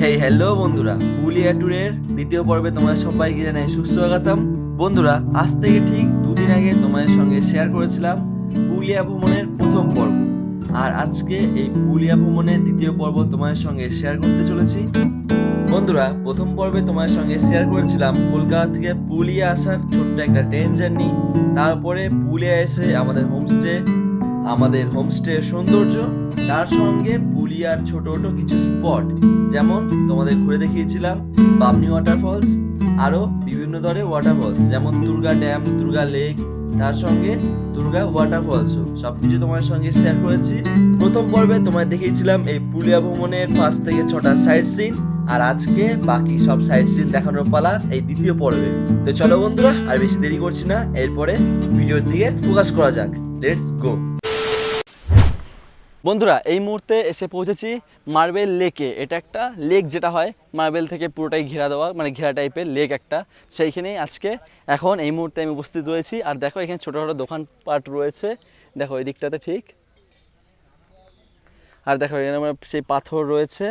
Hello বন্ধুরা, পুরুলিয়া ট্যুরের দ্বিতীয় পর্বে তোমাদের সবাইকে জানাই সুস্বাগতম। বন্ধুরা, আজ থেকে ঠিক দুদিন আগে তোমাদের সঙ্গে শেয়ার করেছিলাম পুরুলিয়া ভ্রমণের প্রথম পর্ব। আর আজকে এই পুরুলিয়া ভ্রমণের দ্বিতীয় পর্ব তোমাদের সঙ্গে শেয়ার করতে চলেছি। বন্ধুরা, প্রথম পর্বে তোমাদের সঙ্গে শেয়ার করেছিলাম কলকাতা থেকে পুরুলিয়া আসার ছোট্ট একটা ট্রেন জার্নি। তারপরে পুরুলিয়া এসে আমাদের হোমস্টে সৌন্দর্য, তার সঙ্গে পুরুলিয়ার ছোট ছোট কিছু স্পট, যেমন তোমাদের ঘুরে দেখিয়েছিলাম বামনি ওয়াটারফলস, আরো বিভিন্ন ধরনের ওয়াটারফলস যেমন দুর্গা ড্যাম, দুর্গা লেক, তার সঙ্গে দুর্গা ওয়াটারফলসও সবকিছু তোমার সঙ্গে শেয়ার করেছি। প্রথম পর্বে তোমায় দেখিয়েছিলাম এই পুরুলিয়া ভ্রমণের 5 থেকে 6টা সাইট সিন, আর আজকে বাকি সব সাইট সিন দেখানোর পালা এই দ্বিতীয় পর্বে। তো চলো বন্ধুরা, আর বেশি দেরি করছি না, এরপরে ভিডিওর দিকে ফোকাস করা যাক। Let's go. বন্ধুরা, এই মুহূর্তে এসে পৌঁছেছি মার্বেল লেকে। এটা একটা লেক, যেটা হয় মার্বেল থেকে পুরোটাই ঘেরা দেওয়া, মানে ঘেরা টাইপের লেক একটা। সেইখানেই আজকে এখন এই মুহূর্তে আমি উপস্থিত রয়েছি। আর দেখো এখানে ছোটো ছোটো দোকানপাট রয়েছে, দেখো এই দিকটাতে ঠিক। আর দেখো এখানে আমার সেই পাথর রয়েছে।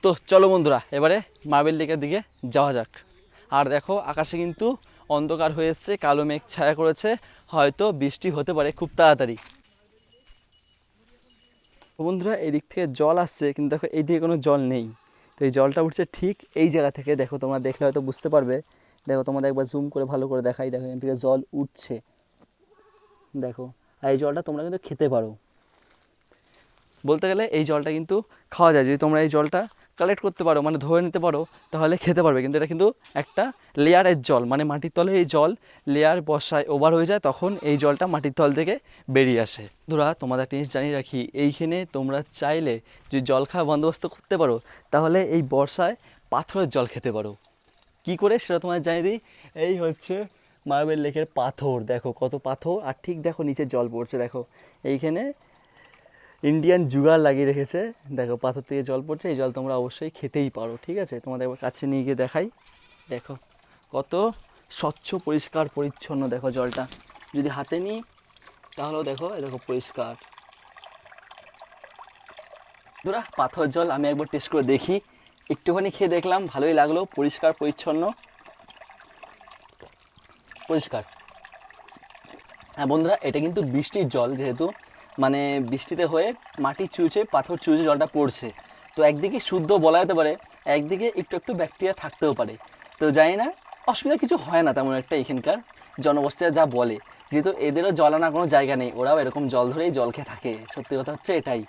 তো চলো বন্ধুরা, এবারে মার্বেল লেকের দিকে যাওয়া যাক। আর দেখো আকাশে কিন্তু অন্ধকার হয়ে এসছে, কালো মেঘ ছায়া করেছে, হয়তো বৃষ্টি হতে পারে খুব তাড়াতাড়ি। বন্ধুরা, এই দিক থেকে জল আসছে, কিন্তু দেখো এই দিকে কোনো জল নেই। তো এই জলটা উঠছে ঠিক এই জায়গা থেকে। দেখো তোমরা দেখলে হয়তো বুঝতে পারবে। দেখো তোমাদের একবার জুম করে ভালো করে দেখাই। দেখো এখান থেকে জল উঠছে, দেখো। আর এই জলটা তোমরা কিন্তু খেতে পারো। বলতে গেলে এই জলটা কিন্তু খাওয়া যায়। যদি তোমরা এই জলটা কালেক্ট করতে পারো, মানে ধরে নিতে পারো, তাহলে খেতে পারবে। কিন্তু এটা কিন্তু একটা লেয়ারের জল, মানে মাটির তলে এই জল লেয়ার বসায় ওভার হয়ে যায়, তখন এই জলটা মাটির তল থেকে বেরিয়ে আসে। ধরা তোমাদের একটা জিনিস জানিয়ে রাখি, এইখানে তোমরা চাইলে যদি জল খাওয়ার বন্দোবস্ত করতে পারো, তাহলে এই বর্ষায় পাথরের জল খেতে পারো। কি করে সেটা তোমার জানিয়ে দিই। এই হচ্ছে মার্বেল লেকের পাথর, দেখো কত পাথর। আর ঠিক দেখো নিচে জল পড়ছে, দেখো এইখানে ইন্ডিয়ান জুগার লাগিয়ে রেখেছে। দেখো পাথর থেকে জল পড়ছে, এই জল তোমরা অবশ্যই খেতেই পারো। ঠিক আছে, তোমাদের একবার কাছে নিয়ে গিয়ে দেখাই। দেখো কত স্বচ্ছ পরিষ্কার পরিচ্ছন্ন, দেখো জলটা যদি হাতে নিই তাহলেও দেখো, দেখো পরিষ্কার। ধরা পাথর জল আমি একবার টেস্ট করে দেখি। একটুখানি খেয়ে দেখলাম, ভালোই লাগলো, পরিষ্কার পরিচ্ছন্ন, পরিষ্কার। হ্যাঁ বন্ধুরা, এটা কিন্তু বৃষ্টির জল, যেহেতু মানে বৃষ্টিতে হয়ে মাটি চুচে পাথর চুচে জলটা পড়ছে। তো একদিকে শুদ্ধ বলা যেতে পারে, একদিকে একটু একটু ব্যাকটেরিয়া থাকতেও পারে। তো জানি না, অসুবিধা কিছু হয় না তেমন একটা এখানকার জনবসতিরা যা বলে। যেহেতু এদেরও জল আনার কোনো জায়গা নেই, ওরাও এরকম জল ধরেই জল খেয়ে থাকে। সত্যি কথা হচ্ছে এটাই।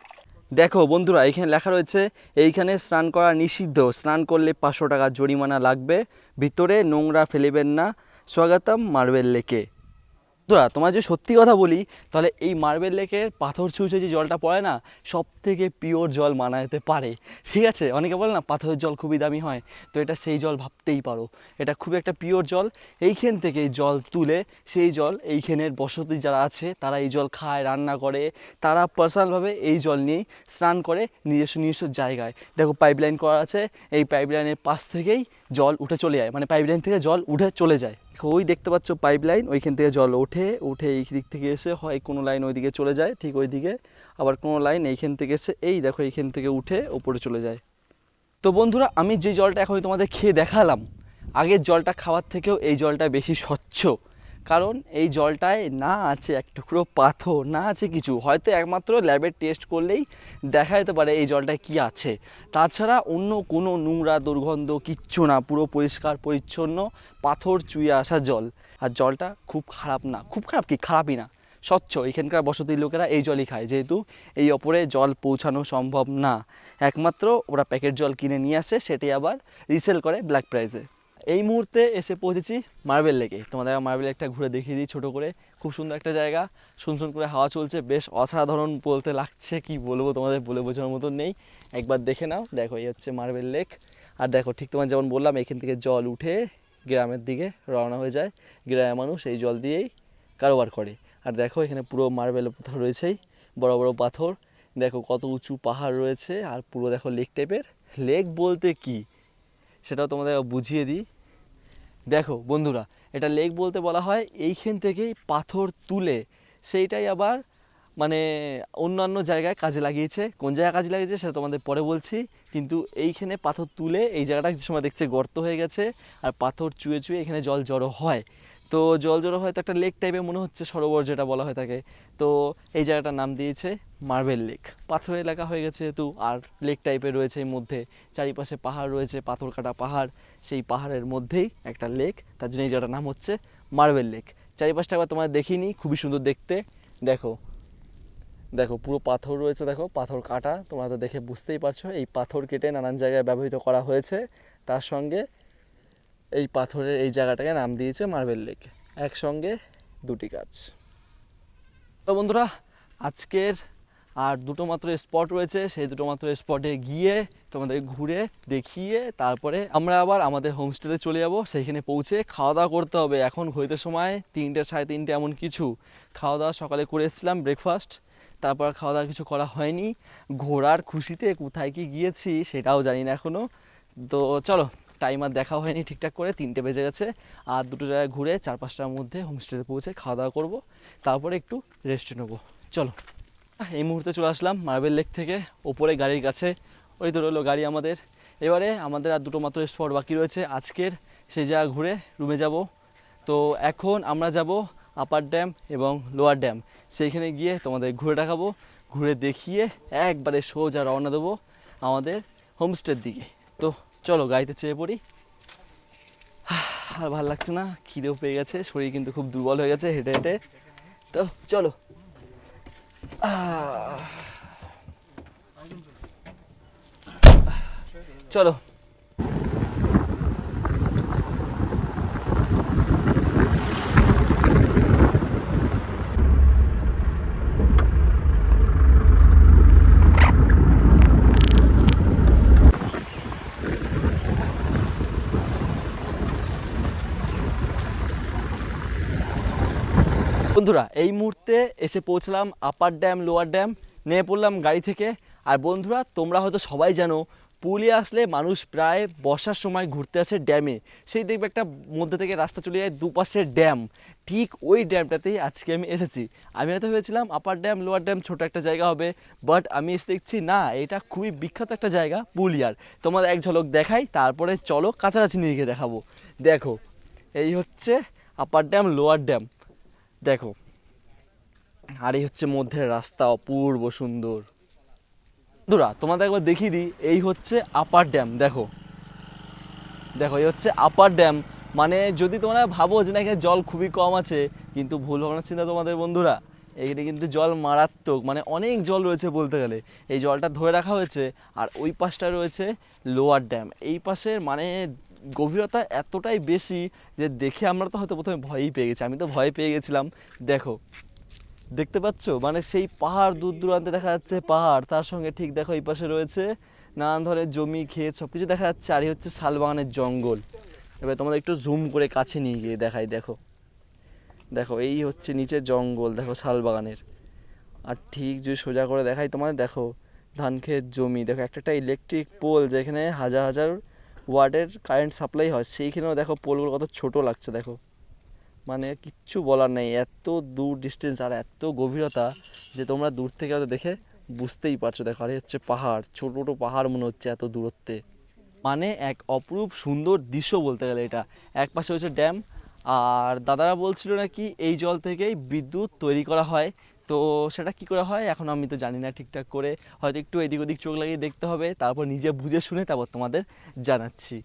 দেখো বন্ধুরা, এখানে লেখা রয়েছে এইখানে স্নান করা নিষিদ্ধ, স্নান করলে 500 টাকা জরিমানা লাগবে, ভিতরে নোংরা ফেলিবেন না, স্বাগতম মার্বেল লেকে। বন্ধুরা, তোমার যে সত্যি কথা বলি, তাহলে এই মার্বেল লেকের পাথর ছুঁচে যে জলটা পড়ে না, সব থেকে পিওর জল মানা যেতে পারে। ঠিক আছে, অনেকে বলে না পাথরের জল খুবই দামি হয়, তো এটা সেই জল ভাবতেই পারো। এটা খুবই একটা পিওর জল। এইখান থেকে জল তুলে সেই জল এইখানের বসতি যারা আছে তারা এই জল খায়, রান্না করে, তারা পার্সোনালভাবে এই জল নিয়েই স্নান করে নিজস্ব নিজস্ব জায়গায়। দেখো পাইপলাইন করা আছে, এই পাইপলাইনের পাশ থেকেই জল উঠে চলে যায়, মানে পাইপলাইন থেকে জল উঠে চলে যায়। ওই দেখতে পাচ্ছ পাইপলাইন, ওইখান থেকে জল ওঠে, উঠে এই দিক থেকে এসে হয় কোনো লাইন ওইদিকে চলে যায় ঠিক ওই দিকে, আবার কোনো লাইন এইখান থেকে এসে এই দেখো এইখান থেকে উঠে ওপরে চলে যায়। তো বন্ধুরা, আমি যে জলটা এখন তোমাদের খেয়ে দেখালাম, আগের জলটা খাওয়ার থেকেও এই জলটা বেশি স্বচ্ছ। কারণ এই জলটায় না আছে এক টুকরো পাথর, না আছে কিছু। হয়তো একমাত্র ল্যাবের টেস্ট করলেই দেখা যেতে পারে এই জলটায় কি আছে, তাছাড়া অন্য কোনো নোংরা দুর্গন্ধ কিচ্ছু না। পুরো পরিষ্কার পরিচ্ছন্ন পাথর চুইয়ে আসা জল। আর জলটা খুব খারাপ না, খুব খারাপ কি, খারাপই না, স্বচ্ছ। এখানকার বসতির লোকেরা এই জলই খায়, যেহেতু এই ওপরে জল পৌঁছানো সম্ভব না। একমাত্র ওরা প্যাকেট জল কিনে নিয়ে আসে, সেটি আবার রিসেল করে ব্ল্যাক প্রাইসে। এই মুহূর্তে এসে পৌঁছেছি মার্বেল লেকে। তোমাদের মার্বেল লেকটা ঘুরে দেখিয়ে দিই ছোটো করে। খুব সুন্দর একটা জায়গা, শুনশুন করে হাওয়া চলছে, বেশ অসাধারণ বলতে লাগছে, কি বলবো তোমাদের বলে বোঝানোর মতন নেই। একবার দেখে নাও। দেখো এই হচ্ছে মার্বেল লেক। আর দেখো ঠিক তোমার যেমন বললাম, এখান থেকে জল উঠে গ্রামের দিকে রওনা হয়ে যায়। গ্রামের মানুষ এই জল দিয়েই কারোবার করে। আর দেখো এখানে পুরো মার্বেল পাথর রয়েছেই, বড় বড় পাথর। দেখো কত উঁচু পাহাড় রয়েছে, আর পুরো দেখো লেক টাইপের। লেক বলতে কি সেটাও তোমাদের বুঝিয়ে দিই। দেখো বন্ধুরা, এটা লেক বলতে বলা হয় এইখান থেকেই পাথর তুলে সেইটাই আবার মানে অন্যান্য জায়গায় কাজে লাগিয়েছে। কোন জায়গায় কাজে লাগিয়েছে সেটা তোমাদের পরে বলছি। কিন্তু এইখানে পাথর তুলে এই জায়গাটা কিছু সময় দেখছে গর্ত হয়ে গেছে, আর পাথর চুয়ে চুয়ে এখানে জল জড়ো হয়। তো জল জড়ো হয় তো একটা লেক টাইপের মনে হচ্ছে, সরোবর যেটা বলা হয় থাকে। তো এই জায়গাটার নাম দিয়েছে মার্বেল লেক। পাথরের এলাকা হয়ে গেছে যেহেতু, আর লেক টাইপের রয়েছে এর মধ্যে, চারিপাশে পাহাড় রয়েছে, পাথর কাটা পাহাড়, সেই পাহাড়ের মধ্যেই একটা লেক, তার জন্য এই জায়গাটার নাম হচ্ছে মার্বেল লেক। চারিপাশটা একবার তোমার দেখিনি, খুবই সুন্দর দেখতে। দেখো দেখো পুরো পাথর রয়েছে, দেখো পাথর কাটা, তোমরা তো দেখে বুঝতেই পারছো এই পাথর কেটে নানান জায়গায় ব্যবহৃত করা হয়েছে। তার সঙ্গে এই পাথরের এই জায়গাটাকে নাম দিয়েছে মার্বেল লেক। একসঙ্গে দুটি কাজ। তো বন্ধুরা, আজকের আর দুটো মাত্র স্পট রয়েছে, সেই দুটো মাত্র স্পটে গিয়ে তোমাদের ঘুরে দেখিয়ে তারপরে আমরা আবার আমাদের হোমস্টেতে চলে যাব। সেইখানে পৌঁছে খাওয়া দাওয়া করতে হবে। এখন ঘড়িতে সময় 3টে 3:30 এমন কিছু। খাওয়া দাওয়া সকালে করে এসেছিলাম ব্রেকফাস্ট, তারপর খাওয়া দাওয়া কিছু করা হয়নি। ঘোরার খুশিতে কোথায় কি গিয়েছি সেটাও জানি না এখনও। তো চলো, টাইম আর দেখা হয়নি ঠিকঠাক করে, 3টে বেজে গেছে। আর দুটো জায়গায় ঘুরে 4-5টার মধ্যে হোমস্টেতে পৌঁছে খাওয়া দাওয়া করবো, তারপরে একটু রেস্ট নেবো। চলো, এই মুহূর্তে চলে আসলাম মার্বেল লেক থেকে ওপরে গাড়ির কাছে। ওই তো রইলো গাড়ি আমাদের। এবারে আমাদের আর দুটো মাত্র স্পট বাকি রয়েছে আজকের, সেই জায়গা ঘুরে রুমে যাব। তো এখন আমরা যাব আপার ড্যাম এবং লোয়ার ড্যাম। সেইখানে গিয়ে তোমাদের ঘুরে দেখাবো, ঘুরে দেখিয়ে একবারে সোজা রওনা দেবো আমাদের হোমস্টের দিকে। তো চলো গাড়িতে চেয়ে পড়ি। আর ভালো লাগছে না, খিদেও পেয়ে গেছে, শরীর কিন্তু খুব দুর্বল হয়ে গেছে হেঁটে হেঁটে। তো চলো। চলো। বন্ধুরা, এই মুহূর্তে এসে পৌঁছলাম আপার ড্যাম লোয়ার ড্যাম, নেমে পড়লাম গাড়ি থেকে। আর বন্ধুরা, তোমরা হয়তো সবাই জানো পুরুলিয়া আসলে মানুষ প্রায় বর্ষার সময় ঘুরতে আসে ড্যামে। সেই দেখবে একটা মধ্যে থেকে রাস্তা চলে যায়, দুপাশে ড্যাম। ঠিক ওই ড্যামটাতেই আজকে আমি এসেছি। আমি হয়তো ভেবেছিলাম আপার ড্যাম লোয়ার ড্যাম ছোটো একটা জায়গা হবে, বাট আমি এসে দেখছি না, এটা খুবই বিখ্যাত একটা জায়গা পুরুলিয়ার। তোমাদের এক ঝলক দেখাই, তারপরে চলো কাছাকাছি নিয়ে গিয়ে দেখাবো। দেখো, এই হচ্ছে আপার ড্যাম লোয়ার ড্যাম, দেখো। আর এই হচ্ছে মধ্যের রাস্তা, অপূর্ব সুন্দর। বন্ধুরা, তোমাদের একবার দেখিয়ে দিই, এই হচ্ছে আপার ড্যাম। দেখো দেখো, এই হচ্ছে আপার ড্যাম। মানে যদি তোমরা ভাবো যে না এখানে জল খুবই কম আছে, কিন্তু ভুল ভাবনার চিন্তা তোমাদের বন্ধুরা। এইখানে কিন্তু জল মারাত্মক, মানে অনেক জল রয়েছে বলতে গেলে। এই জলটা ধরে রাখা হয়েছে। আর ওই পাশটা রয়েছে লোয়ার ড্যাম। এই পাশের মানে গভীরতা এতটাই বেশি যে দেখে আমরা তো হয়তো প্রথমে ভয়ই পেয়ে গেছি। আমি তো ভয় পেয়ে গেছিলাম। দেখো, দেখতে পাচ্ছ, মানে সেই পাহাড় দূর দূরান্তে দেখা যাচ্ছে পাহাড়, তার সঙ্গে ঠিক দেখো এই পাশে রয়েছে নানান ধরনের জমি ক্ষেত সব কিছু দেখা যাচ্ছে। আর এই হচ্ছে শালবাগানের জঙ্গল। এবার তোমাদের একটু জুম করে কাছে নিয়ে গিয়ে দেখাই। দেখো দেখো, এই হচ্ছে নিচে জঙ্গল, দেখো শালবাগানের। আর ঠিক যদি সোজা করে দেখাই তোমাদের, দেখো ধান ক্ষেত জমি। দেখো একটা ইলেকট্রিক পোল, যেখানে হাজার হাজার ওয়াটের কারেন্ট সাপ্লাই হয়, সেইখানেও দেখো পোলগুলো কত ছোট লাগছে। দেখো, মানে কিচ্ছু বলার নেই, এত দূর ডিস্টেন্স আর এত গভীরতা যে তোমরা দূর থেকে হয়তো দেখে বুঝতেই পারছো। দেখো, আর হচ্ছে পাহাড়, ছোটো ছোটো পাহাড় মনে হচ্ছে এত দূরত্বে। মানে এক অপরূপ সুন্দর দৃশ্য বলতে গেলে এটা। এক পাশে হচ্ছে ড্যাম, আর দাদারা বলছিল নাকি এই জল থেকেই বিদ্যুৎ তৈরি করা হয়। তো সেটা কি করে হয় এখন আমি তো জানি না ঠিকঠাক করে, হয়তো একটু এদিক ওদিক চোখ লাগিয়ে দেখতে হবে, তারপর নিজে বুঝে শুনে তারপর তোমাদের জানাচ্ছি।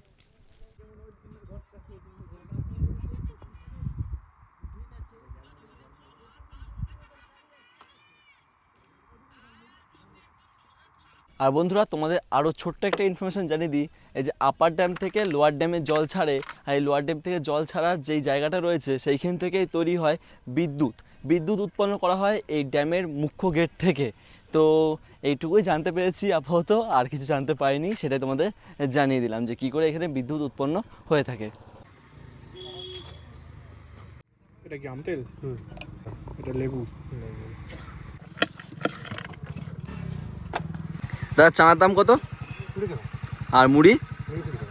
আর বন্ধুরা, তোমাদের আরও ছোট্ট একটা ইনফরমেশান জানিয়ে দিই। এই যে আপার ড্যাম থেকে লোয়ার ড্যামে জল ছাড়ে, আর এই লোয়ার ড্যাম থেকে জল ছাড়ার যেই জায়গাটা রয়েছে সেইখান থেকেই তৈরি হয় বিদ্যুৎ। বিদ্যুৎ উৎপন্ন করা হয় এই ড্যামের মুখ্য গেট থেকে। তো এইটুকুই জানতে পেরেছি আপাতত, আর কিছু জানতে পারিনি, সেটাই তোমাদের জানিয়ে দিলাম যে কী করে এখানে বিদ্যুৎ উৎপন্ন হয়ে থাকে। এটা কি আম তেল? এটা লেবু। দাদা, চানার দাম কত? 20 টাকা। আর মুড়ি? 20 টাকা।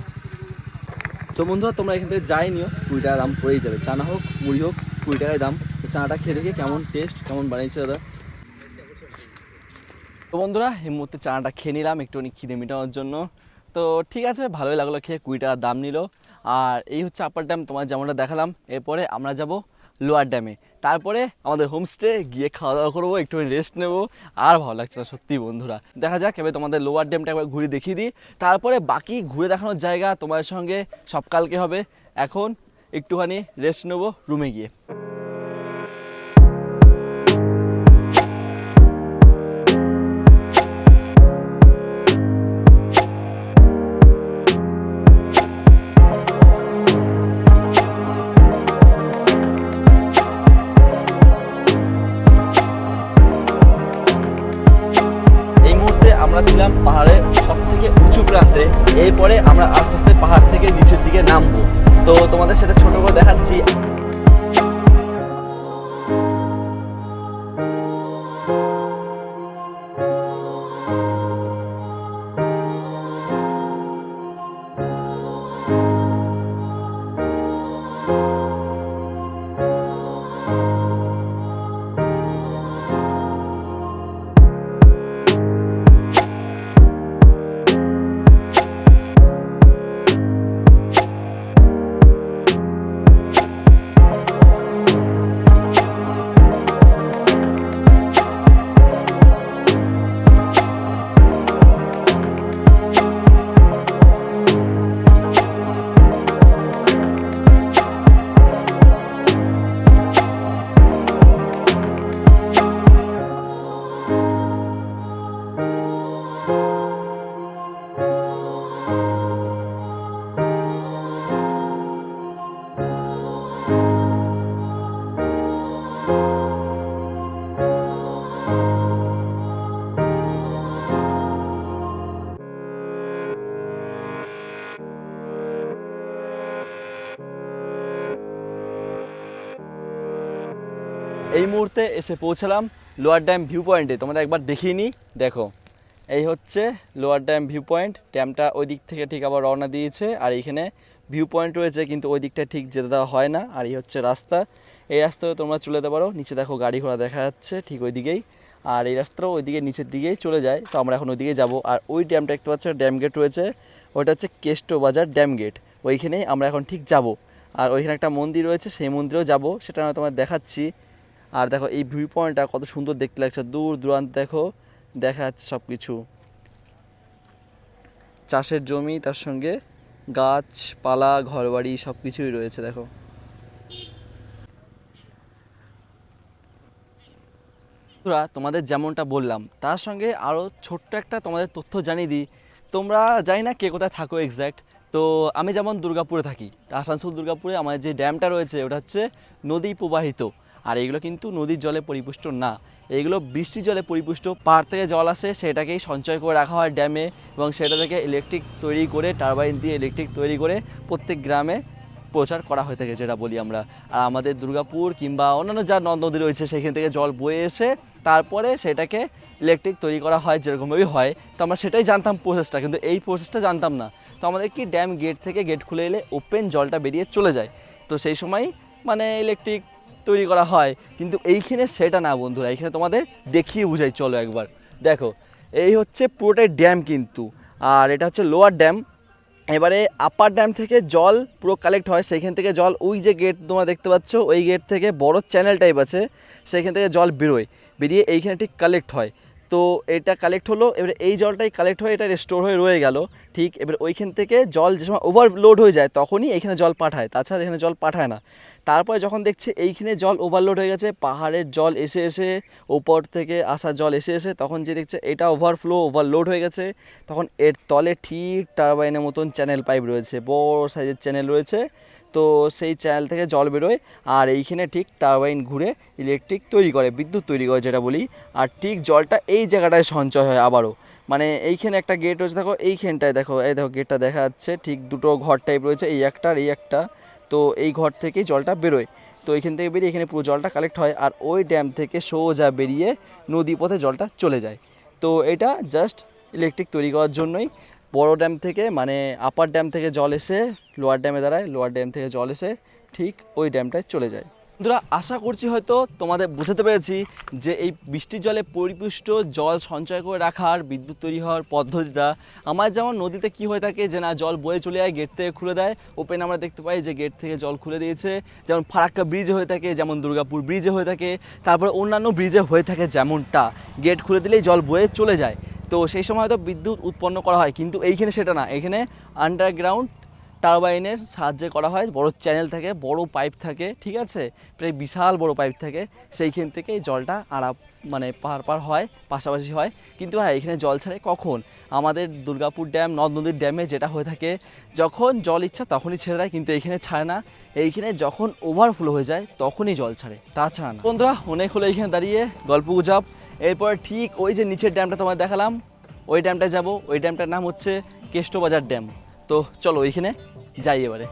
তো বন্ধুরা, তোমরা এখান থেকে যাই নিও, 20 টাকা দাম পড়েই যাবে। চানা হোক মুড়ি হোক 20 টাকায় দাম। তো চানাটা খেয়ে দেখে কেমন টেস্ট, কেমন বানিয়েছে দাদা। তো বন্ধুরা এই মুহূর্তে চানাটা খেয়ে নিলাম একটুখানি খিদে মেটানোর জন্য। তো ঠিক আছে, ভালোই লাগলো খেয়ে, 20 টাকা দাম নিল। আর এই হচ্ছে আপার ড্যাম, তোমার যেমনটা দেখালাম। এরপরে আমরা যাব লোয়ার ড্যামে, তারপরে আমাদের হোমস্টে গিয়ে খাওয়া দাওয়া করবো, একটু রেস্ট নেবো। আর ভালো লাগছে না সত্যি বন্ধুরা। দেখা যাক এবার তোমাদের লোয়ার ড্যামটা একবার ঘুরে দেখিয়ে দিই, তারপরে বাকি ঘুরে দেখানোর জায়গা তোমাদের সঙ্গে সব কালকে হবে। এখন একটুখানি রেস্ট নেবো রুমে গিয়ে। আমরা ছিলাম পাহাড়ের সব থেকে উঁচু প্রান্তে, এরপরে আমরা আস্তে আস্তে পাহাড় থেকে নিচের দিকে নামবো। তো তোমাদের সেটা ছোট করে দেখাচ্ছি। এই মুহূর্তে এসে পৌঁছালাম লোয়ার ড্যাম ভিউ পয়েন্টে, তোমাদের একবার দেখিয়ে নিই। দেখো এই হচ্ছে লোয়ার ড্যাম ভিউ পয়েন্ট। ড্যামটা ওই দিক থেকে ঠিক আবার রওনা দিয়েছে, আর এইখানে ভিউ পয়েন্ট রয়েছে, কিন্তু ওই দিকটা ঠিক যেতে দেওয়া হয় না। আর এই হচ্ছে রাস্তা, এই রাস্তায় তোমরা চলে যেতে পারো। নিচে দেখো গাড়ি ঘোড়া দেখা যাচ্ছে ঠিক ওই দিকেই, আর এই রাস্তাটাও ওই দিকে নিচের দিকেই চলে যায়। তো আমরা এখন ওই দিকে যাবো। আর ওই ড্যামটা দেখতে পাচ্ছ, ড্যাম গেট রয়েছে, ওইটা হচ্ছে কেষ্ট বাজার ড্যাম গেট, ওইখানেই আমরা এখন ঠিক যাব। আর ওইখানে একটা মন্দির রয়েছে, সেই মন্দিরেও যাব, সেটা আমি তোমার দেখাচ্ছি। আর দেখো এই ভিউ পয়েন্টটা কত সুন্দর দেখতে লাগছে, দূর দূরান্ত দেখো দেখা যাচ্ছে সব কিছু, চাষের জমি, তার সঙ্গে গাছপালা, ঘরবাড়ি সব কিছুই রয়েছে। দেখো তোমাদের যেমনটা বললাম, তার সঙ্গে আরও ছোট্ট একটা তোমাদের তথ্য জানিয়ে দিই। তোমরা জানি না কে কোথায় থাকো এক্স্যাক্ট, তো আমি যেমন দুর্গাপুরে থাকি, আসানসোল দুর্গাপুরে আমাদের যে ড্যামটা রয়েছে ওটা হচ্ছে নদী প্রবাহিত। আর এগুলো কিন্তু নদীর জলে পরিপুষ্ট না, এইগুলো বৃষ্টির জলে পরিপুষ্ট। পাহাড় থেকে জল আসে, সেটাকেই সঞ্চয় করে রাখা হয় ড্যামে, এবং সেটা থেকে ইলেকট্রিক তৈরি করে, টারবাইন দিয়ে ইলেকট্রিক তৈরি করে প্রত্যেক গ্রামে প্রচার করা হয়ে থাকে, যেটা বলি আমরা। আর আমাদের দুর্গাপুর কিংবা অন্যান্য যা নদ নদী রয়েছে সেখান থেকে জল বয়ে এসে তারপরে সেটাকে ইলেকট্রিক তৈরি করা হয়, যেরকমভাবেই হয়। তো আমরা সেটাই জানতাম প্রসেসটা, কিন্তু এই প্রসেসটা জানতাম না। তো আমাদের কি ড্যাম গেট থেকে গেট খুলে এলে ওপেন জলটা বেরিয়ে চলে যায়, তো সেই সময় মানে ইলেকট্রিক তৈরি করা হয়। কিন্তু এইখানে সেটা না বন্ধুরা, এইখানে তোমাদের দেখিয়ে বুঝাই, চলো একবার দেখো। এই হচ্ছে পুরোটাই ড্যাম কিন্তু, আর এটা হচ্ছে লোয়ার ড্যাম। এবারে আপার ড্যাম থেকে জল পুরো কালেক্ট হয়, সেইখান থেকে জল ওই যে গেট তোমরা দেখতে পাচ্ছ, ওই গেট থেকে বড় চ্যানেল টাইপ আছে, সেইখান থেকে জল বেরোয়, বেরিয়ে এইখানে ঠিক কালেক্ট হয়। তো এটা কালেক্ট হলো, এবারে এই জলটাই কালেক্ট হয়ে এটা স্টোর হয়ে রয়ে গেল। ঠিক এবার ওইখান থেকে জল যে সময় ওভারলোড হয়ে যায় তখনই এইখানে জল পাঠায়, তাছাড়া এখানে জল পাঠায় না। তারপরে যখন দেখছে এইখানে জল ওভারলোড হয়ে গেছে, পাহাড়ের জল এসে এসে, ওপর থেকে আসা জল এসে এসে, তখন যে দেখছে এটা ওভারফ্লো ওভারলোড হয়ে গেছে, তখন এর তলে ঠিক টারবাইনের মতন চ্যানেল পাইপ রয়েছে, বড় সাইজের চ্যানেল রয়েছে। তো সেই চ্যানেল থেকে জল বেরোয়, আর এইখানে ঠিক টারবাইন ঘুরে ইলেকট্রিক তৈরি করে, বিদ্যুৎ তৈরি করে যেটা বলি। আর ঠিক জলটা এই জায়গাটায় সঞ্চয় হয় আবারও, মানে এইখানে একটা গেট রয়েছে, দেখো এইখানটায় দেখো, এই দেখো গেটটা দেখা যাচ্ছে, ঠিক দুটো ঘর টাইপ রয়েছে, এই একটা আর এই একটা। তো এই ঘর থেকেই জলটা বেরোয়, তো এইখান থেকে বেরিয়ে এখানে পুরো জলটা কালেক্ট হয়, আর ওই ড্যাম থেকে সোজা বেরিয়ে নদী পথে জলটা চলে যায়। তো এটা জাস্ট ইলেকট্রিক তৈরি করার জন্যই। বড় ড্যাম থেকে মানে আপার ড্যাম থেকে জল এসে লোয়ার ড্যামে দাঁড়ায়, লোয়ার ড্যাম থেকে জল এসে ঠিক ওই ড্যামটায় চলে যায়। বন্ধুরা আশা করছি হয়তো তোমাদের বোঝাতে পেরেছি যে এই বৃষ্টির জলে পরিপুষ্ট জল সঞ্চয় করে রাখার বিদ্যুৎ তৈরি হওয়ার পদ্ধতিটা। আমার যেমন নদীতে কি হয়ে থাকে যে না জল বয়ে চলে যায়, গেট থেকে খুলে দেয়, ওপেন আমরা দেখতে পাই যে গেট থেকে জল খুলে দিয়েছে, যেমন ফারাক্কা ব্রিজে হয়ে থাকে, যেমন দুর্গাপুর ব্রিজে হয়ে থাকে, তারপরে অন্যান্য ব্রিজে হয়ে থাকে যেমনটা গেট খুলে দিলেই জল বয়ে চলে যায়। তো সেই সময় হয়তো বিদ্যুৎ উৎপন্ন করা হয়, কিন্তু এইখানে সেটা না, এখানে আন্ডারগ্রাউন্ড টারবাইনের সাহায্যে করা হয়। বড় চ্যানেল থাকে, বড় পাইপ থাকে, ঠিক আছে, প্রায় বিশাল বড় পাইপ থাকে, সেইখান থেকে এই জলটা মানে পার হয়, পাশাপাশি হয়। কিন্তু হ্যাঁ, এখানে জল ছাড়ে কখন? আমাদের দুর্গাপুর ড্যাম, নদ নদীর ড্যামে যেটা হয়ে থাকে যখন জল ইচ্ছা তখনই ছেড়ে দেয়, কিন্তু এইখানে ছাড়ে না। এইখানে যখন ওভারফ্লো হয়ে যায় তখনই জল ছাড়ে, তাছাড়া না। বন্ধুরা অনেক হলো এইখানে দাঁড়িয়ে গল্প গুজব। এরপর ঠিক ওই যে নিচের ড্যামটা তোমায় দেখালাম, ওই ড্যামটায় যাব। ওই ড্যামটার নাম হচ্ছে কেষ্টবাজার ড্যাম। তো চলো ওইখানে যাই এবারে।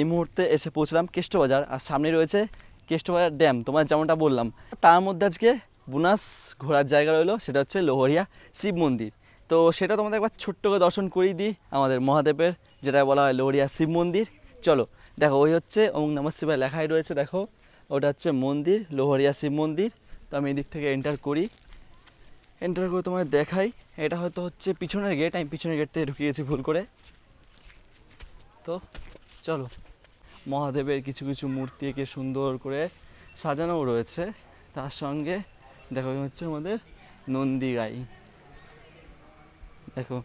এই মুহূর্তে এসে পৌঁছলাম কেষ্টবাজার, আর সামনে রয়েছে কেষ্টবাজার ড্যাম। তোমার যেমনটা বললাম, তার মধ্যে আজকে বোনাস ঘোরার জায়গা রইলো, সেটা হচ্ছে লোহরিয়া শিব মন্দির। তো সেটা তোমাদের একবার ছোট্ট করে দর্শন করিয়ে দিই, আমাদের মহাদেবের যেটা বলা হয় লোহরিয়া শিব মন্দির। চলো দেখো, ওই হচ্ছে ওম নমঃ শিবায় লেখাই রয়েছে, দেখো ওটা হচ্ছে মন্দির, লোহরিয়া শিব মন্দির। তো আমি এদিক থেকে এন্টার করে তোমাদের দেখাই। এটা হয়তো হচ্ছে পিছনের গেট, আমি পিছনের গেট থেকে ঢুকে গেছি ভুল করে। তো চলো, মহাদেবের কিছু কিছু মূর্তি এঁকে সুন্দর করে সাজানো রয়েছে, তার সঙ্গে দেখো হচ্ছে আমাদের নন্দী গাই, দেখো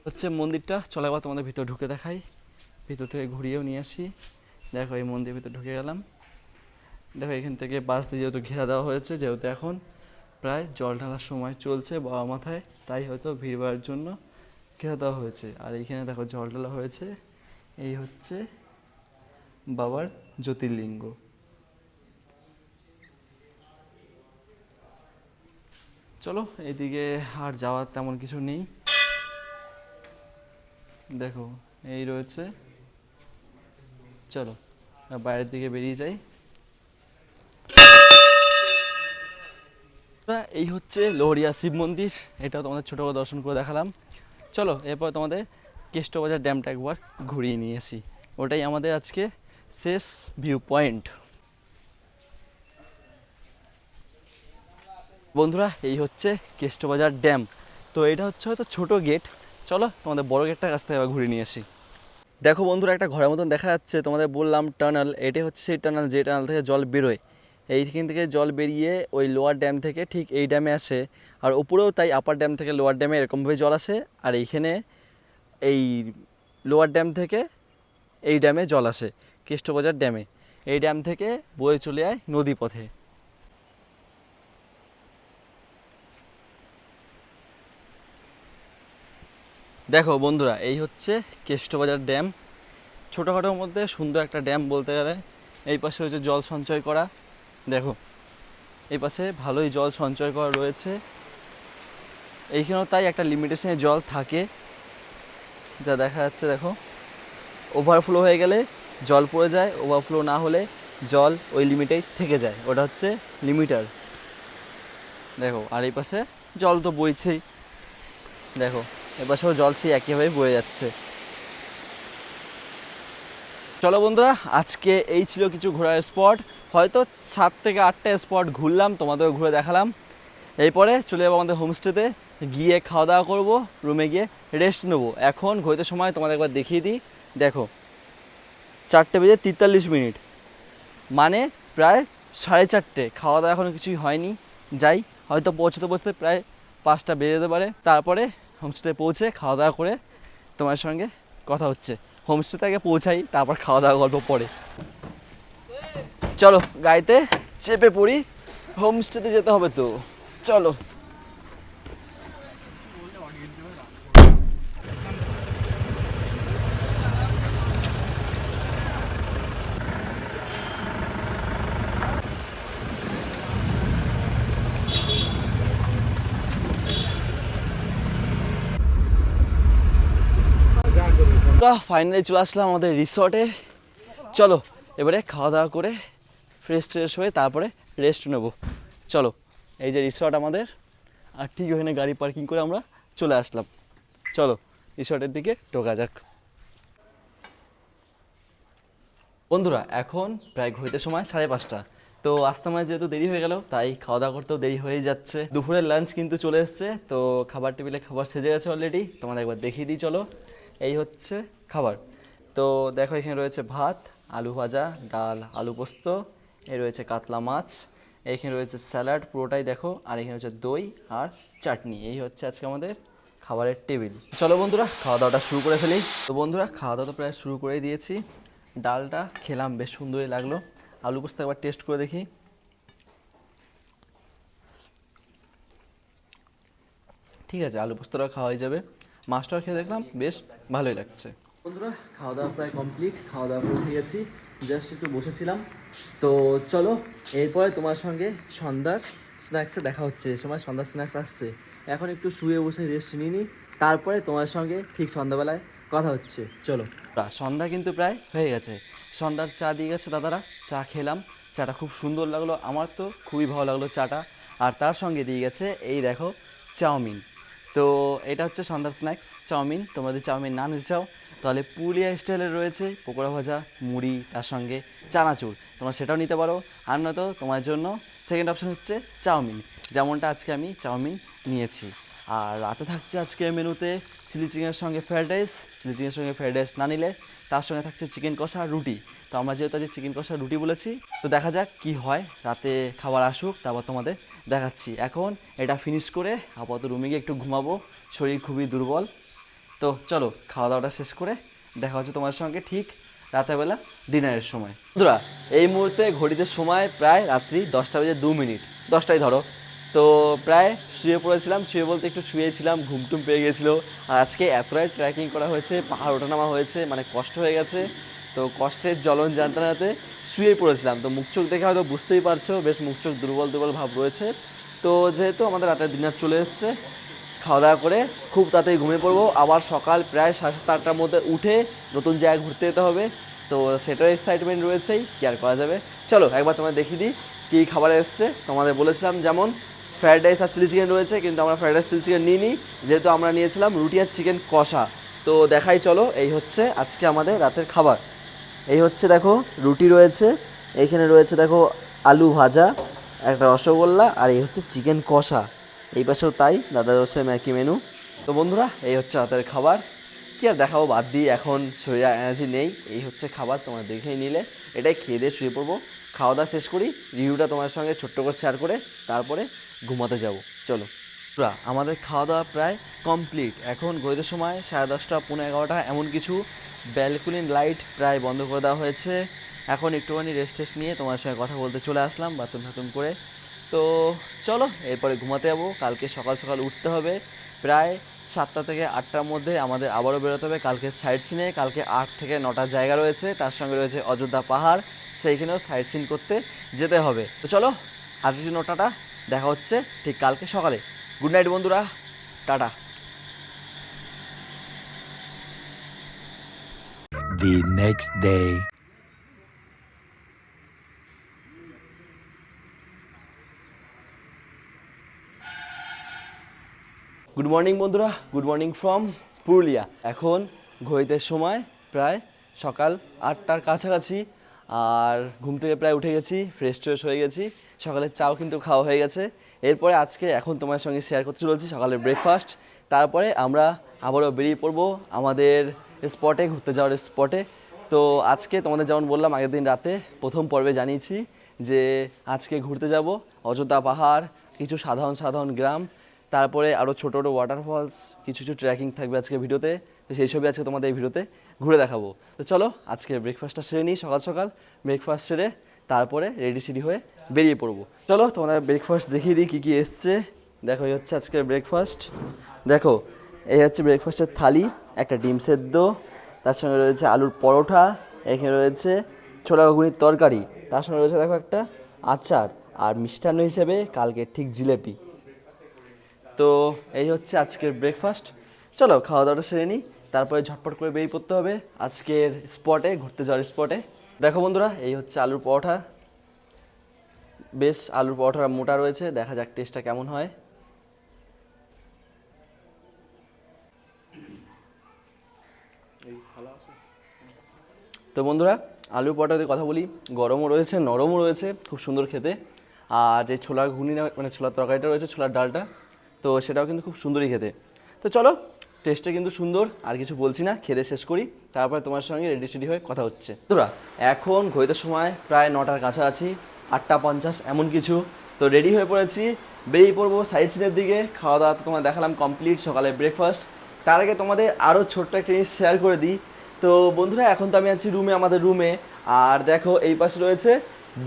হচ্ছে মন্দিরটা। চলো এবার তোমাদের ভিতর ঢুকে দেখাই, ভিতর থেকে ঘুরিয়েও নিয়ে আসি। দেখো এই মন্দিরের ভিতর ঢুকে গেলাম। দেখো এখান থেকে বাস দিয়ে যেহেতু ঘেরা দেওয়া হয়েছে, যেহেতু এখন প্রায় জল ঢালার সময় চলছে বাবা মাথায়, তাই হয়তো ভিড় বাড়ার জন্য ঘেরা দেওয়া হয়েছে। আর এইখানে দেখো জল ঢালা হয়েছে, এই হচ্ছে বাবার জ্যোতির্লিঙ্গ। চলো এইদিকে আর যাওয়ার তেমন কিছু নেই, দেখো এই রয়েছে। চলো বাইরের দিকে বেরিয়ে যাই। এই হচ্ছে লোহরিয়া শিব মন্দির, এটাও তোমাদের ছোটো করে দর্শন করে দেখালাম। চলো এরপর তোমাদের কেষ্টবাজার ড্যামটা একবার ঘুরিয়ে নিয়ে আসি, ওটাই আমাদের আজকে শেষ ভিউ পয়েন্ট। বন্ধুরা এই হচ্ছে কেষ্টবাজার ড্যাম। তো এটা হচ্ছে হয়তো ছোটো গেট, চলো তোমাদের বড় গেটটার কাছ থেকে আবার ঘুরে নিয়ে আসি। দেখো বন্ধুরা, একটা ঘরের মতন দেখা যাচ্ছে, তোমাদের বললাম টানেল, এটাই হচ্ছে সেই টানেল যে টানেল থেকে জল বেরোয়। এইখান থেকে জল বেরিয়ে ওই লোয়ার ড্যাম থেকে ঠিক এই ড্যামে আসে, আর উপরেও তাই আপার ড্যাম থেকে লোয়ার ড্যামে এরকমভাবে জল আসে, আর এইখানে এই লোয়ার ড্যাম থেকে এই ড্যামে জল আসে কেষ্টবাজার ড্যামে। এই ড্যাম থেকে বয়ে চলে যায় নদী পথে। দেখো বন্ধুরা, এই হচ্ছে কেষ্টবাজার ড্যাম, ছোটোখাটোর মধ্যে সুন্দর একটা ড্যাম বলতে গেলে। এই পাশে হচ্ছে জল সঞ্চয় করা, দেখো এই পাশে ভালোই জল সঞ্চয় করা রয়েছে। এইখানেও তাই একটা লিমিটেশনে জল থাকে, যা দেখা যাচ্ছে। দেখো ওভারফ্লো হয়ে গেলে জল পড়ে যায়, ওভারফ্লো না হলে জল ওই লিমিটেই থেকে যায়, ওটা হচ্ছে লিমিটার। দেখো আর এই পাশে জল তো বইছেই, দেখো এ পাশেও জল সেই একইভাবে বয়ে যাচ্ছে। চলো বন্ধুরা, আজকে এই ছিল কিছু ঘোরার স্পট, হয়তো 7 থেকে 8টা স্পট ঘুরলাম, তোমাদেরও ঘুরে দেখালাম। এরপরে চলে যাবো আমাদের হোমস্টেতে, গিয়ে খাওয়া দাওয়া করবো, রুমে গিয়ে রেস্ট নেবো। এখন ঘুরতে সময় তোমাদের একবার দেখিয়ে দিই, দেখো 4:43, মানে প্রায় 4:30। খাওয়া দাওয়া এখনও কিছুই হয়নি, যাই হয়তো পৌঁছতে প্রায় 5টা বেজে যেতে পারে। তারপরে হোমস্টে পৌঁছে খাওয়া দাওয়া করে তোমার সঙ্গে কথা হচ্ছে। হোমস্টেতে আগে পৌঁছাই, তারপর খাওয়া দাওয়া গল্প পরে। চলো গাড়িতে চেপে পড়ি, হোমস্টেতে যেতে হবে তো, চলো। ফাইনালি চলে আসলাম আমাদের রিসর্টে। চলো এবারে খাওয়া দাওয়া করে ফ্রেশ ট্রেশ হয়ে তারপরে রেস্ট নেব। চলো, এই যে রিসর্ট আমাদের, আর ঠিক ওখানে গাড়ি পার্কিং করে আমরা চলে আসলাম। চলো রিসর্টের দিকে ঢোকা যাক। বন্ধুরা এখন প্রায় ঘড়িতে সময় 5:30, তো আসতে আমার যেহেতু দেরি হয়ে গেল তাই খাওয়া দাওয়া করতেও দেরি হয়ে যাচ্ছে। দুপুরের লাঞ্চ কিন্তু চলে এসছে, তো খাবার টেবিলে খাবার সেজে গেছে অলরেডি, তোমাদের একবার দেখিয়ে দিই চলো। এই হচ্ছে খাবার। তো দেখো এখানে রয়েছে ভাত, আলু ভাজা, ডাল, আলু পোস্ত, এই রয়েছে কাতলা মাছ, এইখানে রয়েছে স্যালাড পুরোটাই দেখো, আর এখানে হচ্ছে দই আর চাটনি। এই হচ্ছে আজকে আমাদের খাবারের টেবিল। চলো বন্ধুরা খাওয়া দাওয়াটা শুরু করে ফেলি। তো বন্ধুরা খাওয়া দাওয়া তো প্রায় শুরু করেই দিয়েছি। ডালটা খেলাম, বেশ সুন্দরই লাগলো। আলু পোস্ত একবার টেস্ট করে দেখি। ঠিক আছে, আলু পোস্তটা খাওয়া হয়ে যাবে। মাছটাও খেয়ে দেখলাম বেশ ভালোই লাগছে। বন্ধুরা খাওয়া দাওয়া প্রায় কমপ্লিট, খাওয়া দাওয়া করে উঠে গেছি, জাস্ট একটু বসেছিলাম। তো চলো এরপরে তোমার সঙ্গে সন্ধ্যার স্ন্যাক্সে দেখা হচ্ছে। এই সময় সন্ধ্যার স্ন্যাক্স আসছে, এখন একটু শুয়ে বসে রেস্ট নিয়ে নিই, তারপরে তোমার সঙ্গে ঠিক সন্ধ্যাবেলায় কথা হচ্ছে। চলো, সন্ধ্যা কিন্তু প্রায় হয়ে গেছে। সন্ধ্যার চা দিয়ে গেছে দাদারা, চা খেলাম, চাটা খুব সুন্দর লাগলো, আমার তো খুবই ভালো লাগলো চাটা। আর তার সঙ্গে দিয়ে গেছে এই দেখো চাউমিন। তো এটা হচ্ছে সন্ধ্যার স্ন্যাক্স চাউমিন। তোমরা যদি চাউমিন না নিতে চাও তাহলে পুরুলিয়া স্টাইলের রয়েছে পকোড়া ভাজা, মুড়ি, তার সঙ্গে চানাচুর, তোমরা সেটাও নিতে পারো। আর নয়তো তোমার জন্য সেকেন্ড অপশন হচ্ছে চাউমিন, যেমনটা আজকে আমি চাউমিন নিয়েছি। আর রাতে থাকছে আজকে মেনুতে চিলি চিকেনের সঙ্গে ফ্রাইড রাইস, চিলি চিকেনের সঙ্গে ফ্রাইড রাইস না নিলে তার সঙ্গে থাকছে চিকেন কষা, রুটি। তো আমরা যেহেতু আজকে চিকেন কষা রুটি বলেছি, তো দেখা যাক কি হয়, রাতে খাবার আসুক তারপর তোমাদের দেখাচ্ছি। এখন এটা ফিনিশ করে আপাতত রুমে গিয়ে একটু ঘুমাবো, শরীর খুবই দুর্বল। তো চলো খাওয়া দাওয়াটা শেষ করে দেখা হচ্ছে তোমার সঙ্গে ঠিক রাতেরবেলা ডিনারের সময়। বন্ধুরা এই মুহূর্তে ঘড়িতে সময় প্রায় রাত্রি 10:02, 10টাই ধরো। তো প্রায় শুয়ে পড়েছিলাম, শুয়ে বলতে একটু শুয়েছিলাম, ঘুমটুম পেয়ে গেছিলো। আর আজকে এতটাই ট্রেকিং করা হয়েছে, পাহাড় ওঠানামা হয়েছে, মানে কষ্ট হয়ে গেছে। তো কষ্টের জ্বলন জানতে শুয়ে পড়েছিলাম। তো মুখ চোখ দেখে হয়তো বুঝতেই পারছো বেশ মুখ চোখ দুর্বল দুর্বল ভাব রয়েছে। তো যেহেতু আমাদের রাতের ডিনার চলে এসছে, খাওয়া দাওয়া করে খুব তাড়াতাড়ি ঘুমিয়ে পড়বো। আবার সকাল প্রায় 7:30-8টার মধ্যে উঠে নতুন জায়গায় ঘুরতে যেতে হবে। তো সেটার এক্সাইটমেন্ট রয়েছেই, কি আর করা যাবে। চলো একবার তোমাদের দেখিয়ে দিই কী খাবার এসছে। তোমাদের বলেছিলাম যেমন ফ্রাইড রাইস আর চিলি চিকেন রয়েছে, কিন্তু আমরা ফ্রাইড রাইস চিলি চিকেন নিইনি, যেহেতু আমরা নিয়েছিলাম রুটি আর চিকেন কষা। তো দেখাই চলো, এই হচ্ছে আজকে আমাদের রাতের খাবার। এই হচ্ছে দেখো রুটি রয়েছে, এইখানে রয়েছে দেখো আলু ভাজা, একটা রসগোল্লা, আর এই হচ্ছে চিকেন কষা। এই পাশেও তাই, দাদার হচ্ছে ম্যাকি মেনু। তো বন্ধুরা এই হচ্ছে রাতের খাবার। কি আর দেখাবো, বাদ দিই, এখন শরীরে এনার্জি নেই। এই হচ্ছে খাবার, তোমরা দেখেই নিলে। এটাই খেয়ে দিয়ে শুয়ে পড়বো, খাওয়া দাওয়া শেষ করি, রিভিউটা তোমার সঙ্গে ছোট্ট করে শেয়ার করে তারপরে ঘুমাতে যাব। চলো আমাদের খাওয়া দাওয়া প্রায় কমপ্লিট। এখন ঘড়িতে সময় 10:30, 11:15 এমন কিছু। ব্যালকনির লাইট প্রায় বন্ধ করে দেওয়া হয়েছে। এখন একটুখানি রেস্ট টেস্ট নিয়ে তোমার সঙ্গে কথা বলতে চলে আসলাম বাথরুম ফাথরুম করে। তো চলো এরপরে ঘুমাতে যাবো, কালকে সকাল সকাল উঠতে হবে। প্রায় 7টা থেকে 8টার মধ্যে আমাদের আবারও বেরোতে হবে কালকে সাইট সিনে। কালকে 8 থেকে 9টা জায়গা রয়েছে, তার সঙ্গে রয়েছে অযোধ্যা পাহাড়, সেইখানেও সাইট সিন করতে যেতে হবে। তো চলো আজকের জন্য টাটা, দেখা হচ্ছে ঠিক কালকে সকালে। গুড নাইট বন্ধুরা, tata. The next day. Good morning বন্ধুরা, গুড মর্নিং ফ্রম পুরুলিয়া। এখন ঘড়িতে সময় প্রায় সকাল 8টার কাছাকাছি, আর ঘুম থেকে প্রায় উঠে গেছি, ফ্রেশ ট্রেশ হয়ে গেছি, সকালের চাও কিন্তু খাওয়া হয়ে গেছে। এরপরে আজকে এখন তোমার সঙ্গে শেয়ার করতে চলেছি সকালের ব্রেকফাস্ট। তারপরে আমরা আবারও বেরিয়ে পড়বো আমাদের স্পটে, ঘুরতে যাওয়ার স্পটে। তো আজকে তোমাদের যেমন বললাম আগের দিন রাতে প্রথম পর্বে জানিয়েছি যে আজকে ঘুরতে যাব অযোধ্যা পাহাড়, কিছু সাধারণ সাধারণ গ্রাম, তারপরে আরও ছোটো ছোটো ওয়াটারফলস, কিছু কিছু ট্রেকিং থাকবে আজকে ভিডিওতে। তো সেই সবই আজকে তোমাদের এই ভিডিওতে ঘুরে দেখাবো। তো চলো আজকে ব্রেকফাস্টটা সেরে নিই সকাল সকাল। ব্রেকফাস্ট সেরে তারপরে রেডি সেডি হয়ে বেরিয়ে পড়বো। চলো তোমাদের ব্রেকফাস্ট দেখিয়ে দিই কী কী এসছে। দেখো এই হচ্ছে আজকের ব্রেকফাস্ট। দেখো এই হচ্ছে ব্রেকফাস্টের থালি, একটা ডিম সেদ্ধ, তার সঙ্গে রয়েছে আলুর পরোটা, এখানে রয়েছে ছোলা ঘুগনির তরকারি, তার সঙ্গে রয়েছে দেখো একটা আচার, আর মিষ্টান্ন হিসেবে কালকের ঠিক জিলেপি। তো এই হচ্ছে আজকের ব্রেকফাস্ট। চলো খাওয়া দাওয়াটা সেরে নিই, তারপরে ঝটপট করে বেরিয়ে পড়তে হবে আজকের স্পটে, ঘুরতে যাওয়ার স্পটে। দেখো বন্ধুরা এই হচ্ছে আলুর পরোটা, বেশ আলুর পরোটা মোটা রয়েছে, দেখা যাক টেস্টটা কেমন হয়। তো বন্ধুরা আলুর পরোটা যদি কথা বলি, গরমও রয়েছে নরমও রয়েছে, খুব সুন্দর খেতে। আর যে ছোলার ঘুগনি মানে ছোলার তরকারিটা রয়েছে, ছোলার ডালটা, তো সেটাও কিন্তু খুব সুন্দরই খেতে। তো চলো টেস্টটা কিন্তু সুন্দর, আর কিছু বলছি না, খেতে শেষ করি, তারপরে তোমার সঙ্গে রেডি হয়ে কথা হচ্ছে। তোরা এখন ঘড়িতে সময় প্রায় 9টার কাছাকাছি, 8:50 এমন কিছু। তো রেডি হয়ে পড়েছি, বেরিয়ে পড়বো সাইড সিনের দিকে। খাওয়া দাওয়া তো তোমার দেখালাম কমপ্লিট, সকালে ব্রেকফাস্ট। তার আগে তোমাদের আরও ছোট্ট একটা জিনিস শেয়ার করে দিই। তো বন্ধুরা এখন তো আমি আছি রুমে, আমাদের রুমে, আর দেখো এই পাশে রয়েছে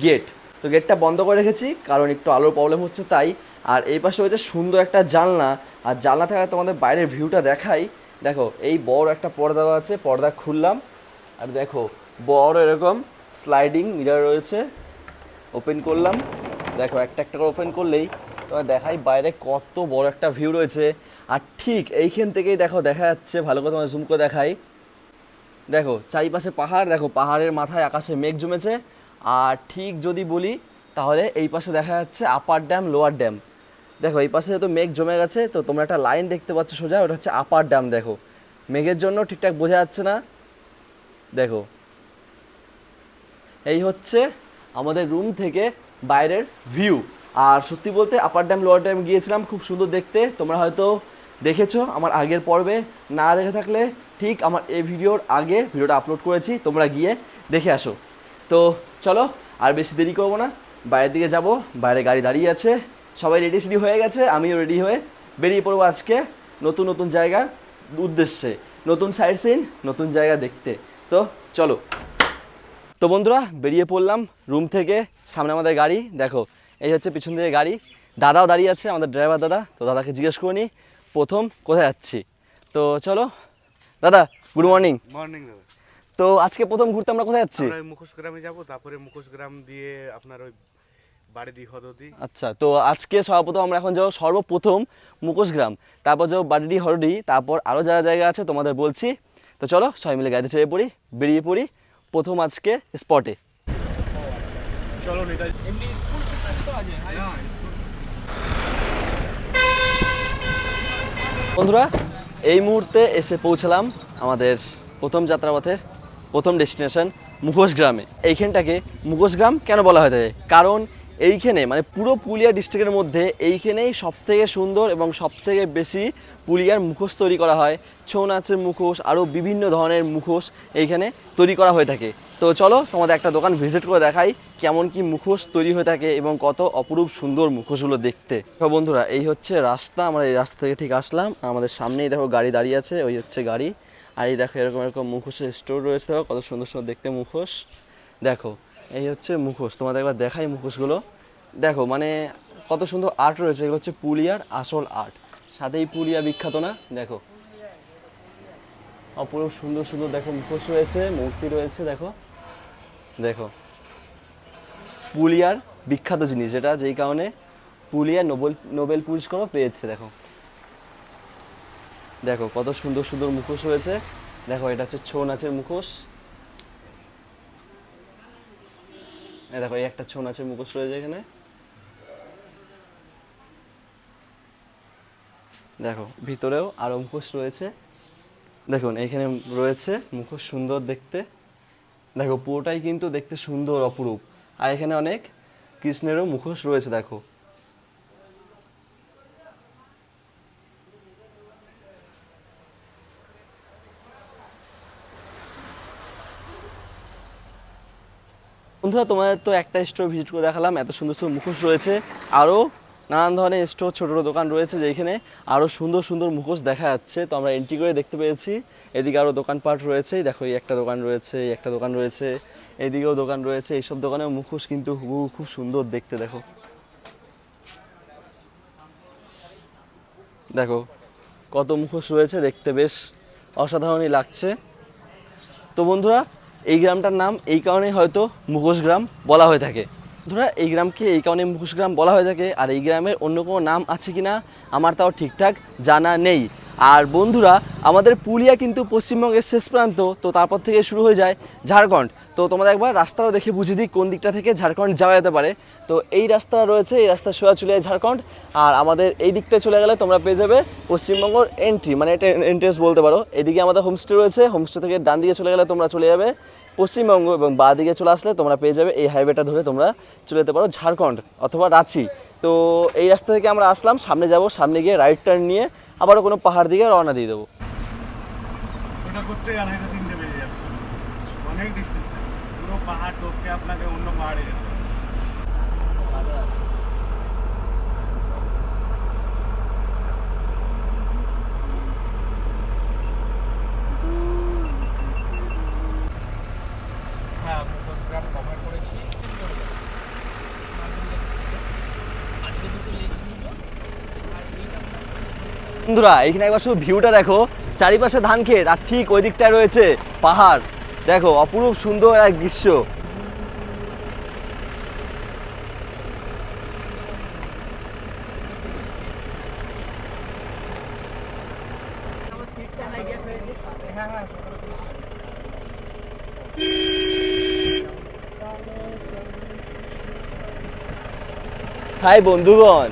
গেট। তো গেটটা বন্ধ করে রেখেছি কারণ একটু আলোর প্রবলেম হচ্ছে তাই। আর এই পাশে রয়েছে সুন্দর একটা জানলা, আর জানলা থেকে তোমাদের বাইরের ভিউটা দেখাই। দেখো এই বড় একটা পর্দা দেওয়া আছে, পর্দা খুললাম, আর দেখো বড় এরকম স্লাইডিং মিরর রয়েছে, ওপেন করলাম। দেখো একটা একটা করে ওপেন করলেই তোমার দেখাই বাইরে কত বড় একটা ভিউ রয়েছে। আর ঠিক এইখান থেকেই দেখো দেখা যাচ্ছে, ভালো করে তোমার জুম করে দেখাই, দেখো চারিপাশে পাহাড়, দেখো পাহাড়ের মাথায় আকাশে মেঘ জমেছে। আর ঠিক যদি বলি তাহলে এই পাশে দেখা যাচ্ছে আপার ড্যাম লোয়ার ড্যাম। দেখো এই পাশে তো মেঘ জমে গেছে, তো তোমরা একটা লাইন দেখতে পাচ্ছ সোজা, ওটা হচ্ছে আপার ড্যাম। দেখো মেঘের জন্য ঠিকঠাক বোঝা যাচ্ছে না। দেখো এই হচ্ছে আমাদের রুম থেকে বাইরের ভিউ। আর সত্যি বলতে আপার ড্যাম লোয়ার ড্যাম গিয়েছিলাম, খুব সুন্দর দেখতে। তোমরা হয়তো দেখেছো আমার আগের পর্বে, না দেখে থাকলে ঠিক আমার এই ভিডিওর আগে ভিডিওটা আপলোড করেছি, তোমরা গিয়ে দেখে আসো। তো চলো আর বেশি দেরি করবো না, বাইরের দিকে যাব। বাইরে গাড়ি দাঁড়িয়ে আছে, সবাই রেডি হয়ে গেছে, আমিও রেডি হয়ে বেরিয়ে পড়বো আজকে নতুন নতুন জায়গার উদ্দেশ্যে, নতুন সাইট সিন, নতুন জায়গা দেখতে। তো চলো। তো বন্ধুরা বেরিয়ে পড়লাম রুম থেকে, সামনে আমাদের গাড়ি, দেখো এই হচ্ছে পিছন দিকে গাড়ি, দাদাও দাঁড়িয়ে আছে, আমাদের ড্রাইভার দাদা। তো দাদাকে জিজ্ঞেস করে নিই প্রথম কোথায় যাচ্ছি। তো চলো দাদা, গুড মর্নিং। মর্নিং দাদা। তো আজকে প্রথম ঘুরতে আমরা কোথায় যাচ্ছি? আমরা মুখোশগ্রামে যাব, তারপরে মুখোশগ্রাম দিয়ে আপনার ওই বাড়ি হদদি। আচ্ছা, তো আজকে সর্বপ্রথম আমরা এখন যাবো সর্বপ্রথম মুখোশগ্রাম, তারপর যাবো বাড়ি হরডি, তারপর আরও যা জায়গা আছে তোমাদের বলছি। তো চলো সবাই মিলে গাড়িতে চেপে পড়ি, বেরিয়ে পড়ি প্রথম আজকে স্পটে। চলো নেতাজি। বন্ধুরা এই মুহূর্তে এসে পৌঁছালাম আমাদের প্রথম যাত্রাপথের প্রথম ডেস্টিনেশন মুখোশগ্রামে। এইখানটাকে মুখোশগ্রাম কেন বলা হয় থাকে, কারণ এইখানে মানে পুরো পুরুলিয়া ডিস্ট্রিক্টের মধ্যে এইখানেই সবথেকে সুন্দর এবং সবথেকে বেশি পুরুলিয়ার মুখোশ তৈরি করা হয়। ছৌ নাচের মুখোশ, আরও বিভিন্ন ধরনের মুখোশ এইখানে তৈরি করা হয়ে থাকে। তো চলো তোমাদের একটা দোকান ভিজিট করে দেখাই কেমন কি মুখোশ তৈরি হয়ে থাকে এবং কত অপরূপ সুন্দর মুখোশগুলো দেখতে। তো বন্ধুরা এই হচ্ছে রাস্তা, আমরা এই রাস্তা থেকে ঠিক আসলাম, আমাদের সামনেই দেখো গাড়ি দাঁড়িয়ে আছে, ওই হচ্ছে গাড়ি। আর এই দেখো এরকম এরকম মুখোশের স্টোর রয়েছে, দেখো কত সুন্দর সুন্দর দেখতে মুখোশ। দেখো এই হচ্ছে মুখোশ, তোমাদের একবার দেখাই মুখোশগুলো। দেখো মানে কত সুন্দর আর্ট রয়েছে, এগুলো হচ্ছে পুরুলিয়ার আসল আর্ট, সাথেই পুরুলিয়া বিখ্যাত না। দেখো অপরূপ সুন্দর সুন্দর দেখো মুখোশ রয়েছে, মূর্তি রয়েছে। দেখো দেখো পুরুলিয়ার বিখ্যাত জিনিস, যেটা যেই কারণে পুরুলিয়া নোবেল পুরস্কারও পেয়েছে। দেখো দেখো কত সুন্দর সুন্দর মুখোশ রয়েছে। দেখো এটা হচ্ছে ছৌ নাচের মুখোশ। দেখো এই একটা ছৌ নাচের মুখোশ রয়েছে এখানে। দেখো ভিতরেও আরো মুখোশ রয়েছে, দেখুন এইখানে রয়েছে মুখোশ, সুন্দর দেখতে। দেখো পুরোটাই কিন্তু দেখতে সুন্দর অপরূপ। আর এখানে অনেক কৃষ্ণেরও মুখোশ রয়েছে। দেখো বন্ধুরা তোমাদের তো একটা স্টোর ভিজিট করে দেখালাম, এত সুন্দর সুন্দর মুখোশ রয়েছে, আরও নানান ধরনের স্টোর ছোটো ছোটো দোকান রয়েছে, যেখানে আরও সুন্দর সুন্দর মুখোশ দেখা যাচ্ছে। তো আমরা এন্ট্রি করে দেখতে পেয়েছি এদিকে আরও দোকানপাট রয়েছে। দেখো এই একটা দোকান রয়েছে, এই একটা দোকান রয়েছে, এদিকেও দোকান রয়েছে। এইসব দোকানেও মুখোশ কিন্তু হুবহু খুব সুন্দর দেখতে। দেখো দেখো কত মুখোশ রয়েছে, দেখতে বেশ অসাধারণই লাগছে। তো বন্ধুরা, এই গ্রামটার নাম এই কারণেই হয়তো মুখোশ গ্রাম বলা হয়ে থাকে। বন্ধুরা, এই গ্রামকে এই কারণে মুখোশ গ্রাম বলা হয়ে থাকে। আর এই গ্রামের অন্য কোনো নাম আছে কি না আমার তাও ঠিকঠাক জানা নেই। আর বন্ধুরা, আমাদের পুরুলিয়া কিন্তু পশ্চিমবঙ্গের শেষ প্রান্ত, তো তারপর থেকে শুরু হয়ে যায় ঝাড়খণ্ড। তো তোমাদের একবার রাস্তাটা দেখে বুঝিয়ে দিই কোন দিকটা থেকে ঝাড়খণ্ড যাওয়া যেতে পারে। তো এই রাস্তাটা রয়েছে, এই রাস্তা সোজা চলে যায় ঝাড়খণ্ড। আর আমাদের এই দিকটা চলে গেলে তোমরা পেয়ে যাবে পশ্চিমবঙ্গর এন্ট্রি, মানে এটা এন্ট্রেন্স বলতে পারো। এদিকে আমাদের হোমস্টে রয়েছে, হোমস্টে থেকে ডান দিকে চলে গেলে তোমরা চলে যাবে পশ্চিমবঙ্গ, এবং বাঁ দিকে চলে আসলে তোমরা পেয়ে যাবে এই হাইওয়েটা ধরে তোমরা চলে যেতে পারো ঝাড়খণ্ড অথবা রাঁচি। তো এই রাস্তা থেকে আমরা আসলাম, সামনে যাব, সামনে গিয়ে রাইট টার্ন নিয়ে আবারও কোনো পাহাড় দিকে রওনা দিয়ে দেবো। ওটা করতে 2.5-3 বেজে যাবে, অনেক ডিস্টেন্স, পুরো পাহাড় টপকে আপনাকে অন্য পাহাড়ে যেতে হবে। বন্ধুরা, এখানে একবার শুধু ভিউটা দেখো, চারিপাশে ধান ক্ষেত আর ঠিক ওই দিকটায় রয়েছে পাহাড়। দেখো অপরূপ সুন্দর এক দৃশ্য। হাই বন্ধুগণ,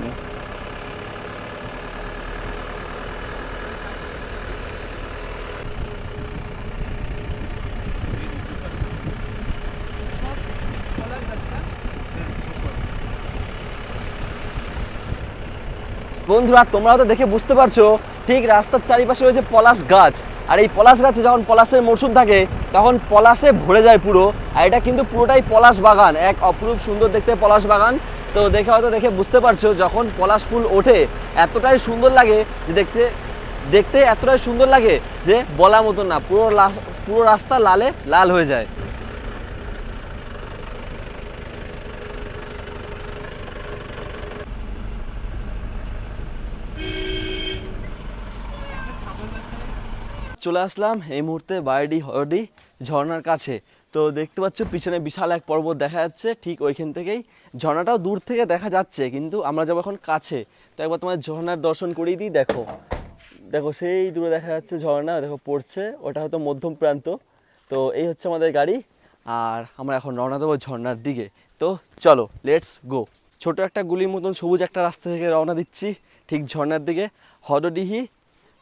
বন্ধুরা তোমরা তো দেখে বুঝতে পারছো ঠিক রাস্তার চারিপাশে রয়েছে পলাশ গাছ। আর এই পলাশ গাছে যখন পলাশের মরশুম থাকে তখন পলাশে ভরে যায় পুরো। আর এটা কিন্তু পুরোটাই পলাশ বাগান, এক অপরূপ সুন্দর দেখতে পলাশ বাগান। তো দেখে বুঝতে পারছো যখন পলাশ ফুল ওঠে এতটাই সুন্দর লাগে যে দেখতে এতটাই সুন্দর লাগে যে বলার মতো না, পুরো রাস্তা লালে লাল হয়ে যায়। চলে আসলাম এই মুহূর্তে বারডি হরডি ঝর্ণার কাছে। তো দেখতে পাচ্ছ পিছনে বিশাল এক পর্বত দেখা যাচ্ছে, ঠিক ওইখান থেকেই ঝর্ণাটাও দূর থেকে দেখা যাচ্ছে, কিন্তু আমরা যাবো এখন কাছে। তো একবার তোমার ঝর্ণার দর্শন করিয়ে দিই। দেখো দেখো সেই দূরে দেখা যাচ্ছে ঝর্ণা, দেখো পড়ছে, ওটা হয়তো মধ্যম প্রান্ত। তো এই হচ্ছে আমাদের গাড়ি, আর আমরা এখন রওনা দেবো ঝর্ণার দিকে। তো চলো লেটস গো। ছোট একটা গুলির মতন সবুজ একটা রাস্তা থেকে রওনা দিচ্ছি ঠিক ঝর্ণার দিকে, হরডিহি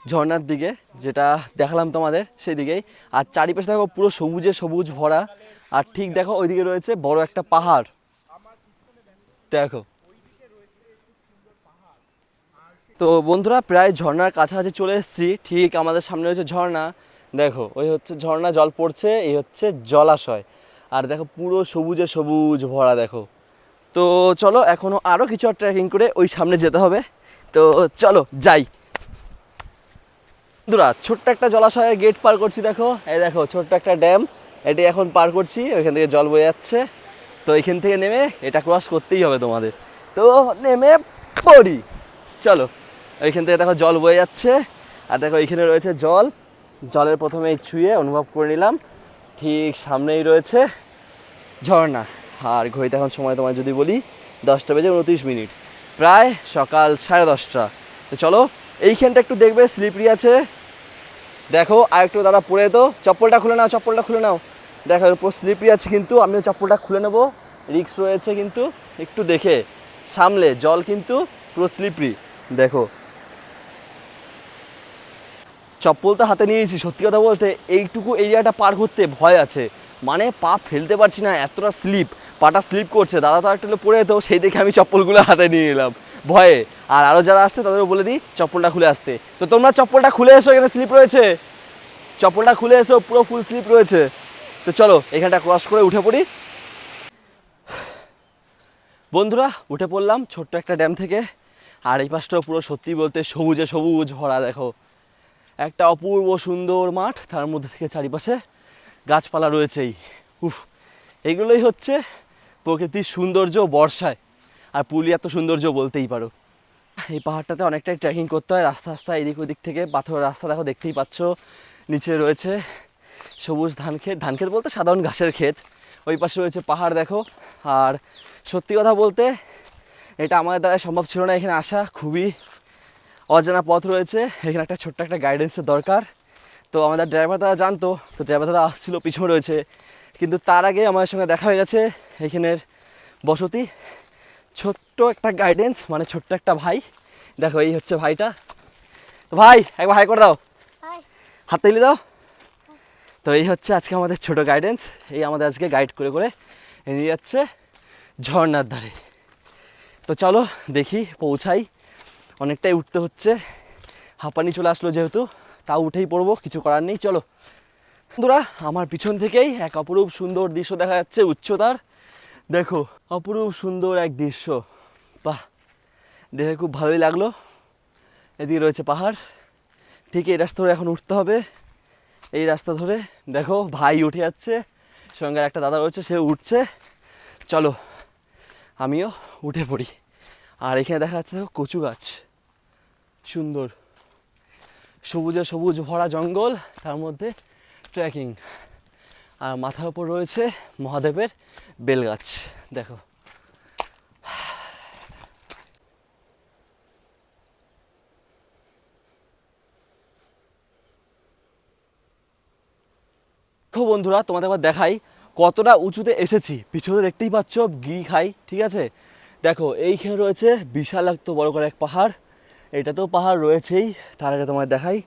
ঝর্ণার দিকে, যেটা দেখালাম তোমাদের সেই দিকেই। আর চারিপাশে দেখো পুরো সবুজে সবুজ ভরা। আর ঠিক দেখো ওইদিকে রয়েছে বড় একটা পাহাড়, দেখো। তো বন্ধুরা, প্রায় ঝর্ণার কাছাকাছি চলে এসেছি। ঠিক আমাদের সামনে রয়েছে ঝর্ণা, দেখো ওই হচ্ছে ঝর্ণা, জল পড়ছে, এই হচ্ছে জলাশয়। আর দেখো পুরো সবুজে সবুজ ভরা, দেখো। তো চলো এখনও আরও কিছু ট্রেকিং করে ওই সামনে যেতে হবে। তো চলো যাই। বন্ধুরা, ছোট্ট একটা জলাশয়ের গেট পার করছি, দেখো এই দেখো ছোট্ট একটা ড্যাম, এটি এখন পার করছি। ওইখান থেকে জল বয়ে যাচ্ছে। তো এখান থেকে নেমে এটা ক্রস করতেই হবে তোমাদের। তো নেমে পড়ি, চলো। ওইখান থেকে দেখো জল বয়ে যাচ্ছে, আর দেখো এইখানে রয়েছে জল। জলের প্রথমেই ছুঁয়ে অনুভব করে নিলাম, ঠিক সামনেই রয়েছে ঝর্ণা। আর ঘড়িতে এখন সময় তোমায় যদি বলি 10:29, প্রায় সকাল 10:30। তো চলো, এইখানটা একটু দেখবে স্লিপারি আছে, দেখো। আর একটু দাদা পরে তো চপ্পলটা খুলে নাও, চপ্পলটা খুলে নাও। দেখো পুরো স্লিপারি আছে, কিন্তু আমিও চপ্পলটা খুলে নেবো, রিস্ক রয়েছে, কিন্তু একটু দেখে সামলে। জল কিন্তু পুরো স্লিপারি, দেখো। চপ্পল তো হাতে নিয়েছি, সত্যি কথা বলতে এইটুকু এরিয়াটা পার করতে ভয় আছে, মানে পা ফেলতে পারছি না, এতটা স্লিপ, পাটা স্লিপ করছে। দাদা তো একটু পড়ে যেত, সেই দেখে আমি চপ্পলগুলো হাতে নিয়ে নিলাম ভয়ে। আর আরও যারা আসছে তাদেরও বলে দিই চপ্পলটা খুলে আসতে। তো তোমরা চপ্পলটা খুলে এসো, এখানে স্লিপ রয়েছে, চপ্পলটা খুলে এসো, পুরো ফুল স্লিপ রয়েছে। তো চলো এখানটা ক্রস করে উঠে পড়ি। বন্ধুরা, উঠে পড়লাম ছোট্ট একটা ড্যাম থেকে। আর এই পাশটাও পুরো সত্যি বলতে সবুজে সবুজ ভরা। দেখো একটা অপূর্ব সুন্দর মাঠ, তার মধ্যে থেকে চারিপাশে গাছপালা রয়েছেই। উফ, এগুলোই হচ্ছে প্রকৃতির সৌন্দর্য বর্ষায়, আর পুরুলিয়ার তো সৌন্দর্য বলতেই পারো। এই পাহাড়টাতে অনেকটাই ট্রেকিং করতে হয়, রাস্তা রাস্তা এদিক ওদিক থেকে পাথরের রাস্তা দেখো, দেখতেই পাচ্ছ। নিচে রয়েছে সবুজ ধান ক্ষেত, ধান ক্ষেত বলতে সাধারণ ঘাসের ক্ষেত। ওই পাশে রয়েছে পাহাড় দেখো। আর সত্যি কথা বলতে এটা আমাদের দ্বারা সম্ভব ছিল না এখানে আসা, খুবই অজানা পথ রয়েছে এখানে, একটা ছোট্ট একটা গাইডেন্সের দরকার। তো আমাদের ড্রাইভার দাদা জানতো, তো ড্রাইভার দাদা আসছিল, পিছনে রয়েছে। কিন্তু তার আগে আমাদের সঙ্গে দেখা হয়ে গেছে এখানের বসতি, ছোট্ট একটা গাইডেন্স, মানে ছোট্ট একটা ভাই। দেখো এই হচ্ছে ভাইটা। তো ভাই একবার হাই করে দাও, হাত তালি দাও। তো এই হচ্ছে আজকে আমাদের ছোট গাইডেন্স, এই আমাদের আজকে গাইড করে করে নিয়ে যাচ্ছে ঝর্নার ধারে। তো চলো দেখি পৌঁছাই, অনেকটাই উঠতে হচ্ছে, হাঁপানি চলে আসলো যেহেতু, তাও উঠেই পড়বো, কিছু করার নেই। চলো বন্ধুরা, আমার পিছন থেকেই এক অপরূপ সুন্দর দৃশ্য দেখা যাচ্ছে উচ্চতার। দেখো অপরূপ সুন্দর এক দৃশ্য, বাহ, দেখে খুব ভালোই লাগলো। এদিকে রয়েছে পাহাড়, ঠিক এই রাস্তা ধরে এখন উঠতে হবে। এই রাস্তা ধরে দেখো ভাই উঠে যাচ্ছে, সঙ্গে একটা দাদা রয়েছে, সে উঠছে। চলো আমিও উঠে পড়ি। আর এখানে দেখা যাচ্ছে দেখো কচু গাছ, সুন্দর সবুজে সবুজ ভরা জঙ্গল, তার মধ্যে ট্রেকিং। আর মাথার উপর রয়েছে মহাদেবের বেলগাছ। দেখো বন্ধুরা, তোমাদের একবার দেখাই কতটা উঁচুতে এসেছি। পিছনে দেখতেই পাচ্ছ গিরি খাই, ঠিক আছে। দেখো এইখানে রয়েছে বিশাল একটা বড় করে এক পাহাড়, এটাতেও পাহাড় রয়েছেই। তার আগে তোমাদের দেখাই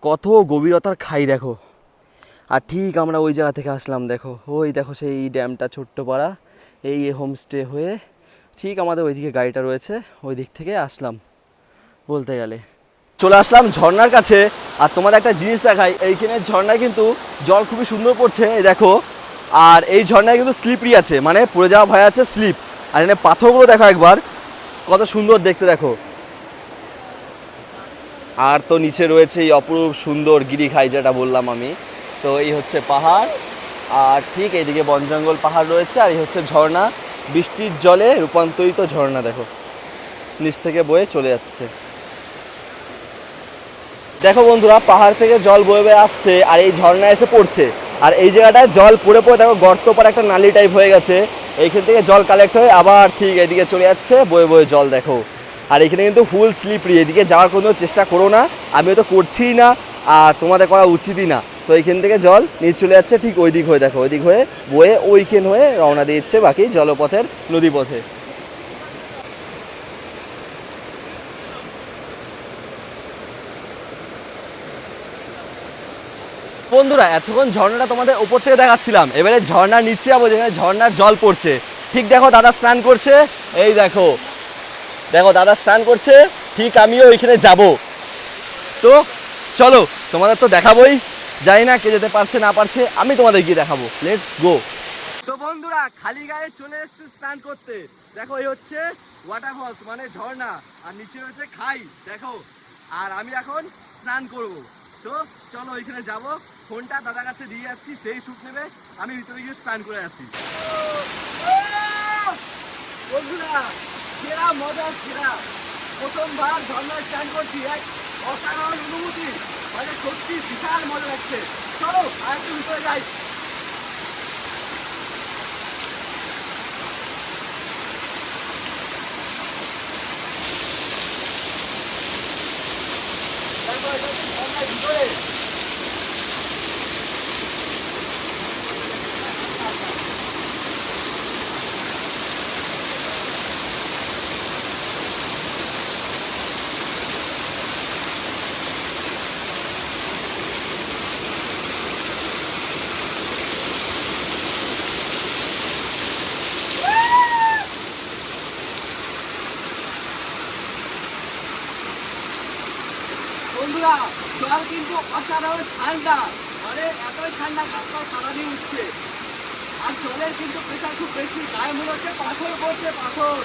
কত গভীরতার খাই দেখো। আর ঠিক আমরা ওই জায়গা থেকে আসলাম, দেখো ওই দেখো সেই ড্যামটা, ছোট্ট পাড়া, এই হোমস্টে হয়ে ঠিক আমাদের ওইদিকে গাড়িটা রয়েছে, ওই দিক থেকে আসলাম বলতে গেলে। চলে আসলাম ঝর্নার কাছে। আর তোমাদের একটা জিনিস দেখাই, এইখানে ঝর্নায় কিন্তু জল খুবই সুন্দর পড়ছে, এই দেখো। আর এই ঝর্নায় কিন্তু স্লিপরি আছে, মানে পড়ে যাওয়া ভয় আছে, স্লিপ। আর এখানে পাথরগুলো দেখো একবার কত সুন্দর দেখতে, দেখো। আর তো নিচে রয়েছে এই অপরূপ সুন্দর গিরিখাই যেটা বললাম আমি। তো এই হচ্ছে পাহাড়, আর ঠিক এইদিকে বন জঙ্গল পাহাড় রয়েছে, আর এই হচ্ছে ঝর্ণা, বৃষ্টির জলে রূপান্তরিত ঝর্ণা। দেখো নিচ থেকে বয়ে চলে যাচ্ছে। দেখো বন্ধুরা, পাহাড় থেকে জল বয়ে বয়ে আসছে আর এই ঝর্ণা এসে পড়ছে। আর এই জায়গাটায় জল পড়ে পড়ে দেখো গর্ত পর একটা নালি টাইপ হয়ে গেছে, এইখান থেকে জল কালেক্ট হয়ে আবার ঠিক এদিকে চলে যাচ্ছে বয়ে বয়ে জল। দেখো আর এখানে কিন্তু ফুল স্লিপরি, এদিকে যাওয়ার কোনো চেষ্টা করো না, আমিও তো করছিই না, আর তোমাদের করা উচিতই না। তো এইখান থেকে জল নিচ চলে যাচ্ছে ঠিক ওই দিক হয়ে, দেখো ওই দিক হয়ে বয়ে ওইখান হয়ে রওনা দিচ্ছে বাকি জলপথের নদীপথে। বন্ধুরা এতক্ষণ ঝর্ণাটা তোমাদের উপর থেকে দেখাচ্ছিলাম, এবারে ঝর্ণার নিচে যাবো যেখানে ঝর্ণার জল পড়ছে। ঠিক দেখো দাদা স্নান করছে, এই দেখো, দেখো দাদা স্নান করছে, ঠিক আমিও ওইখানে যাব। তো চলো তোমাদের তো দেখাবোই, জানি না কে যেতে পারছে না পারছে, আমি তোমাদের গিয়ে দেখাবো, লেটস গো। তো বন্ধুরা খালি গায়ে চলে এসেছে স্নান করতে। দেখো এই হচ্ছে ওয়াটারফলস মানে ঝর্ণা, আর নিচে রয়েছে খাই দেখো। আর আমি এখন স্নান করব, তো চলো ওইখানে যাব। ফোনটা দাদার কাছে দিয়ে যাচ্ছি, সেই শুট নেবে, আমি ভিতরে গিয়ে স্নান করে আসি। বন্ধুরা সেরা মজা, সেরা প্রথমবার ঝর্ণায় স্নান করছি, এক অসাধারণ অনুভূতি, মানে সত্যি বিশাল মজা লাগছে। চলো আর একটু ভিতরে যাই। ভিতরে বন্ধুরা জল কিন্তু অসাধারণ ঠান্ডা, মানে এতই ঠান্ডা কাপড় সারাদিন উঠছে। আর জলের কিন্তু প্রেশার খুব বেশি, গায়ে মনে হচ্ছে পাথর পড়ছে, পাথর।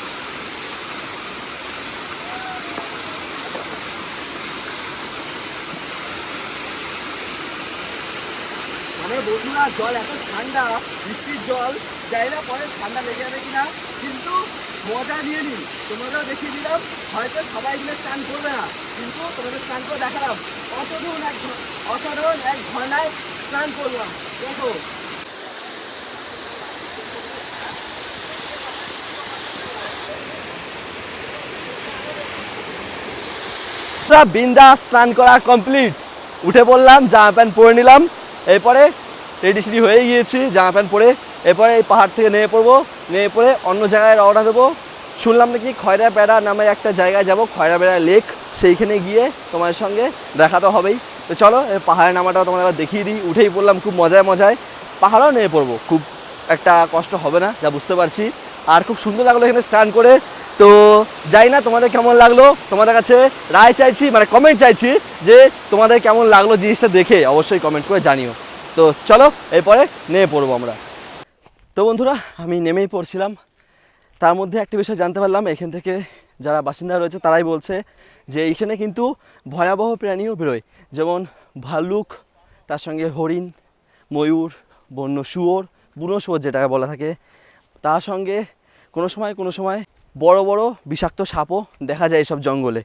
মানে বন্ধুরা জল এত ঠান্ডা, বৃষ্টির জল, জানি না পরে ঠান্ডা লেগে যাবে কিনা, কিন্তু মজা নিয়ে নিই। তোমাদেরও দেখিয়ে দিলাম, হয়তো সবাই মিলে স্নান করবে না, কিন্তু তোমাদের স্নান করে দেখালাম। অসাধারণ এক ঝর্ণায় স্নান করলাম, দেখো। বিন্দাস স্নান করা কমপ্লিট, উঠে পড়লাম, জামা প্যান্ট পরে নিলাম, এরপরে রেডি সেডি হয়ে গিয়েছি জামা প্যান্ট পরে। এরপরে এই পাহাড় থেকে নেমে পড়বো, নেমে পড়ে অন্য জায়গায় রওনা দেবো। শুনলাম নাকি খয়রা বেড়া নামে একটা জায়গায় যাব, খয়রা বেড়া লেক, সেইখানে গিয়ে তোমার সঙ্গে দেখা তো হবেই। তো চলো এই পাহাড়ে নামাটাও তোমাদের আবার দেখিয়ে দিই। উঠেই পড়লাম খুব মজায় মজায়, পাহাড়ও নেমে পড়বো, খুব একটা কষ্ট হবে না যা বুঝতে পারছি। আর খুব সুন্দর লাগলো এখানে স্নান করে। তো যাই না তোমাদের কেমন লাগলো, তোমাদের কাছে রায় চাইছি, মানে কমেন্ট চাইছি যে তোমাদের কেমন লাগলো জিনিসটা দেখে, অবশ্যই কমেন্ট করে জানিও। তো চলো এরপরে নেমে পড়বো আমরা। তো বন্ধুরা আমি নেমেই পড়ছিলাম, তার মধ্যে একটা বিষয় জানতে পারলাম, এখান থেকে যারা বাসিন্দা রয়েছে তারাই বলছে যে এইখানে কিন্তু ভয়াবহ প্রাণীও বেরোয়, যেমন ভাল্লুক, তার সঙ্গে হরিণ, ময়ূর, বন্য শুয়োর, বুনো শুয়োর যেটাকে বলা থাকে, তার সঙ্গে কোনো সময় বড় বড় বিষাক্ত সাপও দেখা যায় এইসব জঙ্গলে।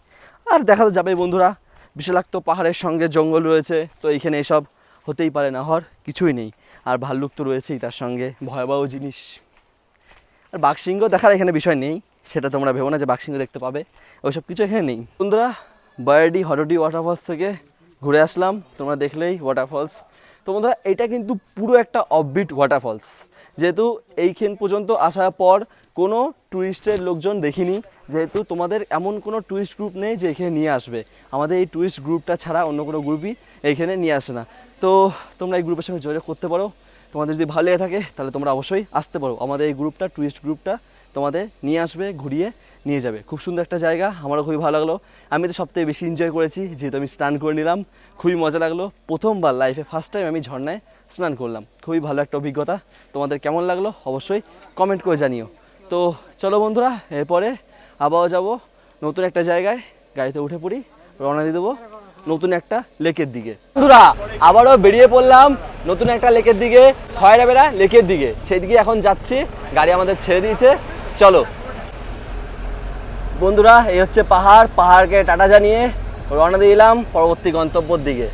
আর দেখা তো যাবে বন্ধুরা, বিষাক্ত পাহাড়ের সঙ্গে জঙ্গল রয়েছে, তো এইখানে এসব হতেই পারে না, হওয়ার কিছুই নেই। আর ভাল্লুক তো রয়েছেই, তার সঙ্গে ভয়াবহ জিনিস। আর বাঘসিংহ দেখার এখানে বিষয় নেই, সেটা তোমরা ভেবো না যে বাঘসিংহ দেখতে পাবে, ওইসব কিছু এখানে নেই। বন্ধুরা বারডি হরডি ওয়াটারফলস থেকে ঘুরে আসলাম, তোমরা দেখলেই ওয়াটারফলস। তো বন্ধুরা এটা কিন্তু পুরো একটা অফবিট ওয়াটারফলস, যেহেতু এইখান পর্যন্ত আসার পর কোনো ট্যুরিস্টের লোকজন দেখিনি, যেহেতু তোমাদের এমন কোনো ট্যুরিস্ট গ্রুপ নেই যে এখানে নিয়ে আসবে। আমাদের এই ট্যুরিস্ট গ্রুপটা ছাড়া অন্য কোনো গ্রুপই এইখানে নিয়ে আসে না। তো তোমরা এই গ্রুপের সঙ্গে যোগাযোগ করতে পারো, তোমাদের যদি ভালো লেগে থাকে তাহলে তোমরা অবশ্যই আসতে পারো। আমাদের এই গ্রুপটা, ট্যুরিস্ট গ্রুপটা তোমাদের নিয়ে আসবে, ঘুরিয়ে নিয়ে যাবে। খুব সুন্দর একটা জায়গা, আমারও খুবই ভালো লাগলো। আমি তো সবথেকে বেশি এনজয় করেছি, যেহেতু আমি স্নান করে নিলাম, খুবই মজা লাগলো। প্রথমবার লাইফে ফার্স্ট টাইম আমি ঝর্ণায় স্নান করলাম, খুবই ভালো একটা অভিজ্ঞতা। তোমাদের কেমন লাগলো অবশ্যই কমেন্ট করে জানিও। তো চলো বন্ধুরা এরপরে আবারও যাব নতুন একটা জায়গায়, গাড়িতে উঠে পড়ি, রওনা দিয়ে দেবো নতুন একটা লেকের দিকে। বন্ধুরা আবারও বেরিয়ে পড়লাম নতুন একটা লেকের দিকে, খয়রা বেড়া লেকের দিকে, সেই দিকে এখন যাচ্ছি। গাড়ি আমাদের ছেড়ে দিয়েছে, চলো। বন্ধুরা এই হচ্ছে পাহাড়, পাহাড়কে টাটা জানিয়ে রওনা দিয়ে দিলাম পরবর্তী গন্তব্যের দিকে।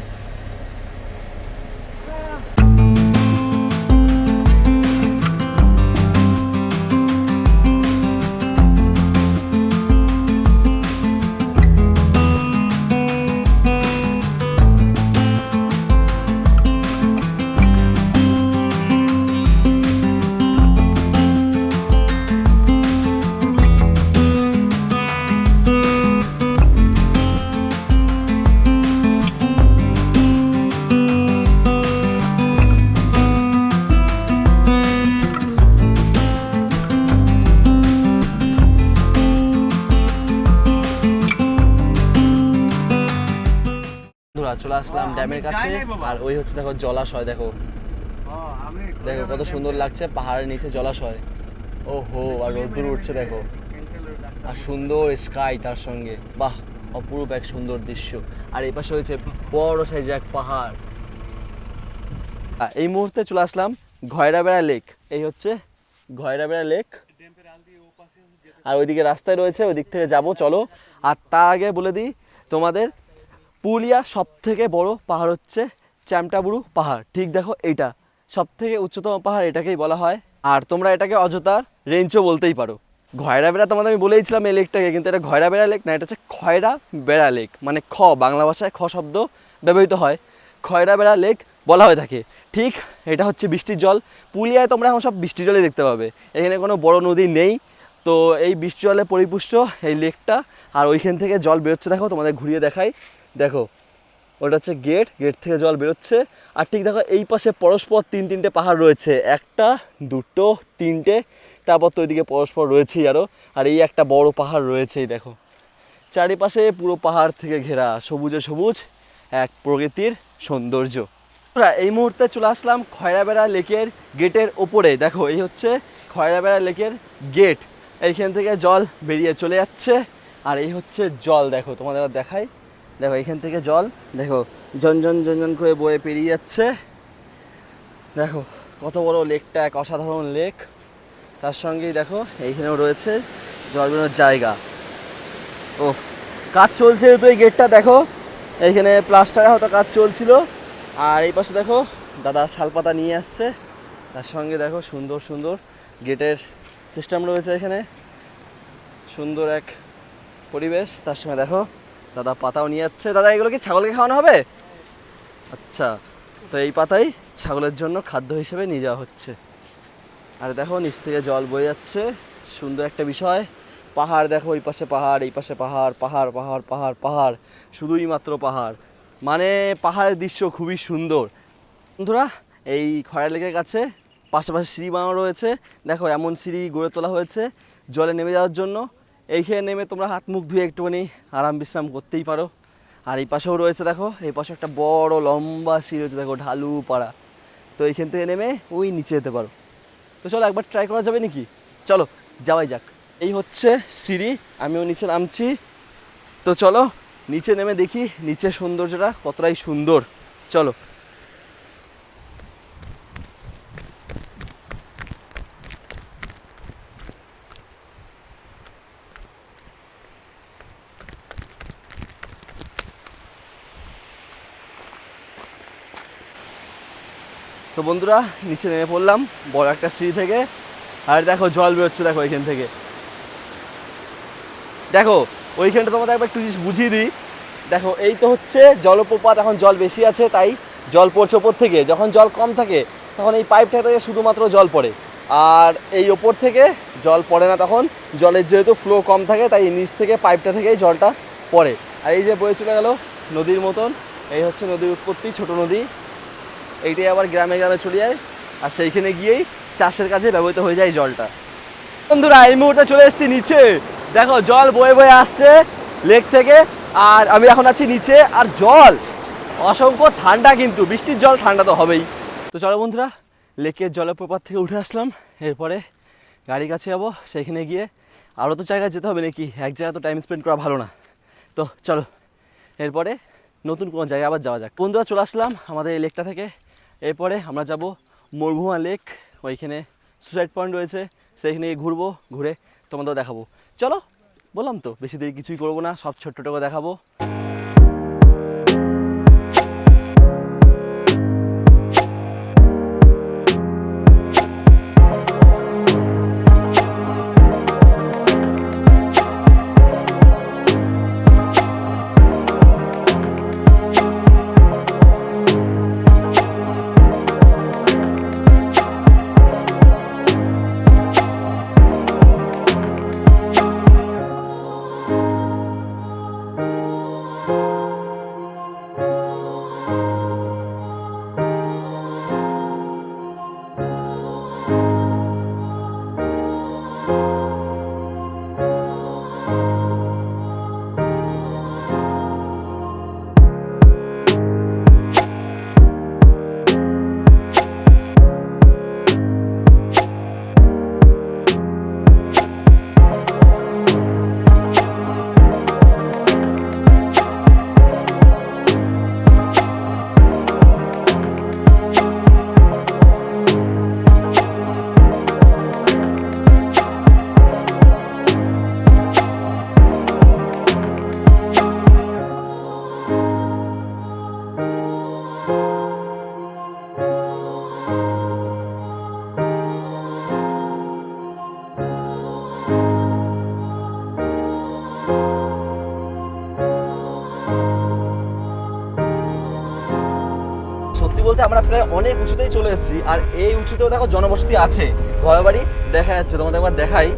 চলে আসলাম ড্যামের কাছে, আর ওই হচ্ছে দেখো জলাশয়, দেখো দেখো কত সুন্দর লাগছে, পাহাড়ের নিচে জলাশয়। ও হো, আর রোদ্দুর উঠছে দেখো, আর সুন্দর স্কাই তার সঙ্গে, বাহ অপরূপ এক সুন্দর দৃশ্য। আর এই পাশে হয়েছে বড় সাইজে এক পাহাড়। এই মুহূর্তে চলে আসলাম খয়রা বেড়া লেক, এই হচ্ছে খয়রা বেড়া লেক, আর ওইদিকে রাস্তায় রয়েছে, ওই দিক থেকে যাবো চলো। আর তার আগে বলে দিই তোমাদের, পুরুলিয়া সব থেকে বড় পাহাড় হচ্ছে চ্যামটাবুরু পাহাড়। ঠিক দেখো এইটা সব থেকে উচ্চতম পাহাড়, এটাকেই বলা হয়। আর তোমরা এটাকে অযোধ্যার রেঞ্জও বলতেই পারো। খয়রা বেড়া তোমাদের আমি বলেইছিলাম এই লেকটাকে, কিন্তু এটা খয়রা বেড়া লেক না, এটা হচ্ছে খয়রা বেড়া লেক, মানে খ বাংলা ভাষায় খ শব্দ ব্যবহৃত হয়, খয়রা বেড়া লেক বলা হয়ে থাকে। ঠিক এটা হচ্ছে বৃষ্টির জল, পুরুলিয়ায় তোমরা এখন সব বৃষ্টির জলই দেখতে পাবে, এখানে কোনো বড় নদী নেই। তো এই বৃষ্টি জলে পরিপুষ্ট এই লেকটা, আর ওইখান থেকে জল বেরোচ্ছে, দেখো তোমাদের ঘুরিয়ে দেখাই, দেখো ওটা হচ্ছে গেট, গেট থেকে জল বেরোচ্ছে। আর ঠিক দেখো এই পাশে পরস্পর তিনটে পাহাড় রয়েছে, একটা দুটো তিনটে, তারপর তো ওইদিকে পরস্পর রয়েছেই আরও, আর এই একটা বড় পাহাড় রয়েছেই দেখো, চারিপাশে পুরো পাহাড় থেকে ঘেরা সবুজে সবুজ এক প্রকৃতির সৌন্দর্য। এই মুহূর্তে চলে আসলাম খয়রা বেড়া লেকের গেটের ওপরে, দেখো এই হচ্ছে খয়রা বেড়া লেকের গেট, এইখান থেকে জল বেরিয়ে চলে যাচ্ছে। আর এই হচ্ছে জল, দেখো তোমাদের দেখাই, দেখো এইখান থেকে জল দেখো ঝনঝন ঝনঝন করে বয়ে পেরিয়ে যাচ্ছে। দেখো কত বড় লেকটা, এক অসাধারণ লেক। তার সঙ্গেই দেখো এইখানেও রয়েছে জল বেরোনোর জায়গা। ও কাজ চলছে তো এই গেটটা দেখো, এইখানে প্লাস্টারে হয়তো কাজ চলছিল। আর এই পাশে দেখো দাদা শালপাতা নিয়ে আসছে, তার সঙ্গে দেখো সুন্দর সুন্দর গেটের সিস্টেম রয়েছে এখানে, সুন্দর এক পরিবেশ। তার সঙ্গে দেখো দাদা পাতাও নিয়ে যাচ্ছে। দাদা এগুলো কি ছাগলকে খাওয়ানো হবে? আচ্ছা, তো এই পাতাই ছাগলের জন্য খাদ্য হিসেবে নিয়ে যাওয়া হচ্ছে। আর দেখো নিচ থেকে জল বয়ে যাচ্ছে, সুন্দর একটা বিষয়। পাহাড় দেখো, ওই পাশে পাহাড়, এই পাশে পাহাড়, পাহাড় পাহাড় পাহাড় পাহাড়, শুধুই মাত্র পাহাড়। মানে পাহাড়ের দৃশ্য খুবই সুন্দর। বন্ধুরা এই খরা লেকের কাছে পাশাপাশি সিঁড়ি বানানো রয়েছে। দেখো এমন সিঁড়ি গড়ে তোলা হয়েছে জলে নেমে যাওয়ার জন্য। এইখানে নেমে তোমরা হাত মুখ ধুয়ে একটুখানি আরাম বিশ্রাম করতেই পারো। আর এই পাশেও রয়েছে দেখো, এই পাশে একটা বড় লম্বা সিঁড়ি রয়েছে দেখো, ঢালু পাড়া। তো এইখান থেকে নেমে ওই নিচে যেতে পারো। তো চলো একবার ট্রাই করা যাবে নাকি? চলো যাওয়াই যাক। এই হচ্ছে সিঁড়ি, আমিও নিচে নামছি। তো চলো নিচে নেমে দেখি নিচে সৌন্দর্যটা কতটাই সুন্দর। চলো। তো বন্ধুরা নিচে নেমে পড়লাম বড় একটা সিঁড়ি থেকে। আর দেখো জল বেরোচ্ছে দেখো এখান থেকে। দেখো ওইখানটা তোমাদের একবার একটু জিনিস বুঝিয়ে দিই। দেখো এই তো হচ্ছে জলপ্রপাত, এখন জল বেশি আছে তাই জল পড়ছে ওপর থেকে। যখন জল কম থাকে তখন এই পাইপটা থেকে শুধুমাত্র জল পড়ে, আর এই ওপর থেকে জল পড়ে না। তখন জলের যেহেতু ফ্লো কম থাকে তাই নিচ থেকে পাইপটা থেকেই জলটা পড়ে। আর এই যে বয়ে চলে গেল নদীর মতন, এই হচ্ছে নদীর উৎপত্তি, ছোট নদী। এইটাই আবার গ্রামে গ্রামে চলে যায়, আর সেইখানে গিয়েই চাষের কাজে ব্যবহৃত হয়ে যায় জলটা। বন্ধুরা এই মুহূর্তে চলে এসেছি নিচে। দেখো জল বয়ে বয়ে আসছে লেক থেকে, আর আমি এখন আছি নিচে। আর জল অসংখ্য ঠান্ডা, কিন্তু বৃষ্টির জল ঠান্ডা তো হবেই। তো চলো বন্ধুরা লেকের জলপ্রপাত থেকে উঠে আসলাম। এরপরে গাড়ি কাছে যাবো, সেখানে গিয়ে আরও তো জায়গায় যেতে হবে নাকি, এক জায়গায় তো টাইম স্পেন্ড করা ভালো না। তো চলো এরপরে নতুন কোনো জায়গায় আবার যাওয়া যাক। বন্ধুরা চলে আসলাম আমাদের এই লেকটা থেকে। এরপরে আমরা যাব মরুভূমা লেক, ওইখানে সুসাইড পয়েন্ট রয়েছে, সেইখানে ঘুরবো, ঘুরে তোমাদেরও দেখাবো। চলো বললাম তো বেশি দেরি কিছুই করবো না, সব ছোট্ট ছোটো দেখাবো। সত্যি বলতে আমরা প্রায় অনেক উঁচুতেই চলে এসেছি, আর এই উঁচুতেও দেখো জনবসতি আছে, ঘরবাড়ি দেখা যাচ্ছে, তোমাদের একবার দেখাই।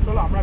চলো আমরা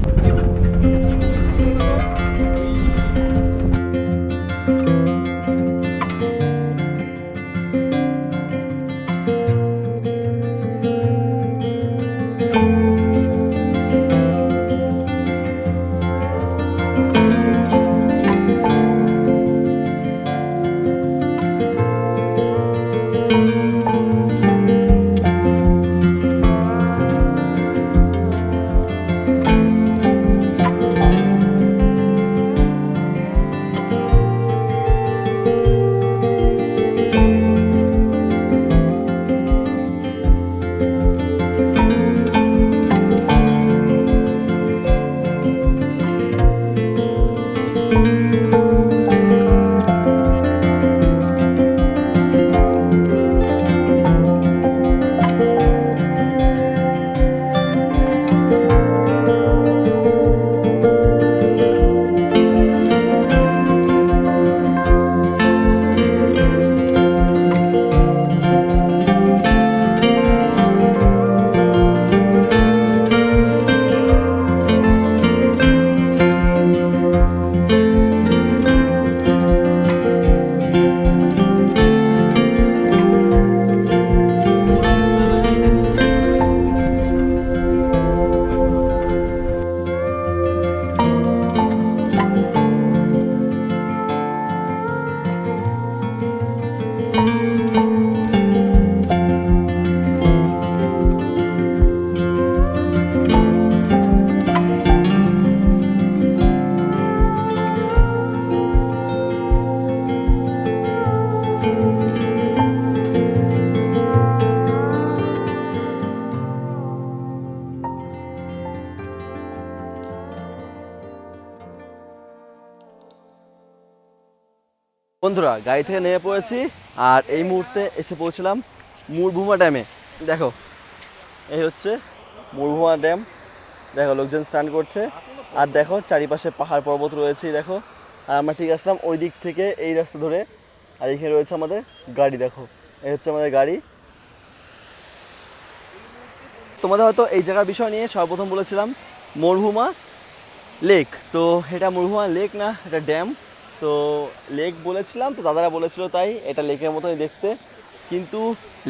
বন্ধুরা গাড়ি থেকে নেমে পড়েছি আর এই মুহূর্তে এসে পৌঁছলাম মুরভুমা ড্যামে। দেখো এই হচ্ছে মুরভুমা ড্যাম, দেখো লোকজন স্নান করছে আর দেখো চারিপাশে পাহাড় পর্বত রয়েছে দেখো। আর আমরা ঠিক আসলাম ওই দিক থেকে এই রাস্তা ধরে, আর এখানে রয়েছে আমাদের গাড়ি, দেখো এই হচ্ছে আমাদের গাড়ি। তোমাদের হয়তো এই জায়গার বিষয় নিয়ে সর্বপ্রথম বলেছিলাম মুরভুমা লেক, তো এটা মুরভুমা লেক না, এটা ড্যাম। তো লেক বলেছিলাম, তো দাদারা বলেছিল তাই এটা লেকের মতোই দেখতে, কিন্তু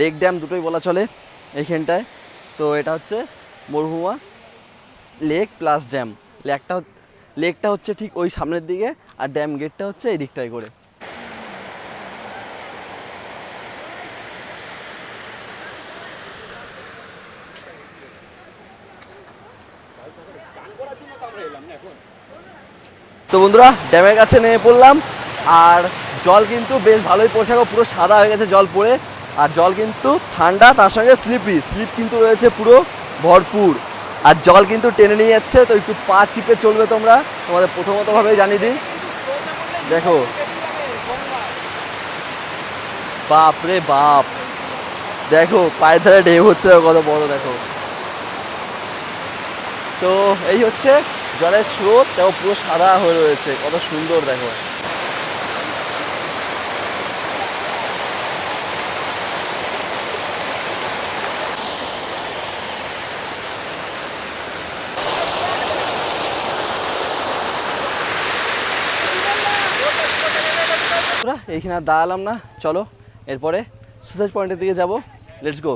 লেক ড্যাম দুটোই বলা চলে এইখানটায়। তো এটা হচ্ছে মুরভুমা লেক প্লাস ড্যাম। লেকটা হচ্ছে ঠিক ওই সামনের দিকে আর ড্যাম গেটটা হচ্ছে এই দিকটায় করে। তো বন্ধুরা ড্যামের কাছে নেমে পড়লাম আর জল কিন্তু বেশ ভালোই পড়ছে, পুরো সাদা হয়ে গেছে জল পড়ে। আর জল কিন্তু ঠান্ডা, তার সঙ্গে স্লিপ কিন্তু রয়েছে পুরো ভরপুর। আর জল কিন্তু টেনে নিয়ে যাচ্ছে, তো একটু পা চিপে চলবে তোমরা, তোমাদের প্রথমতভাবে জানিয়ে দিই। দেখো বাপ রে বাপ, দেখো পায়ের ধারে ঢেউ হচ্ছে কত বড়, দেখো। তো এই হচ্ছে জলের স্রোত, দেখো পুরো সাদা হয়ে রয়েছে, কত সুন্দর দেখো। এইখানে আর দাঁড়ালাম না, চলো এরপরে সুসাইড পয়েন্টের দিকে যাব, লেটস গো।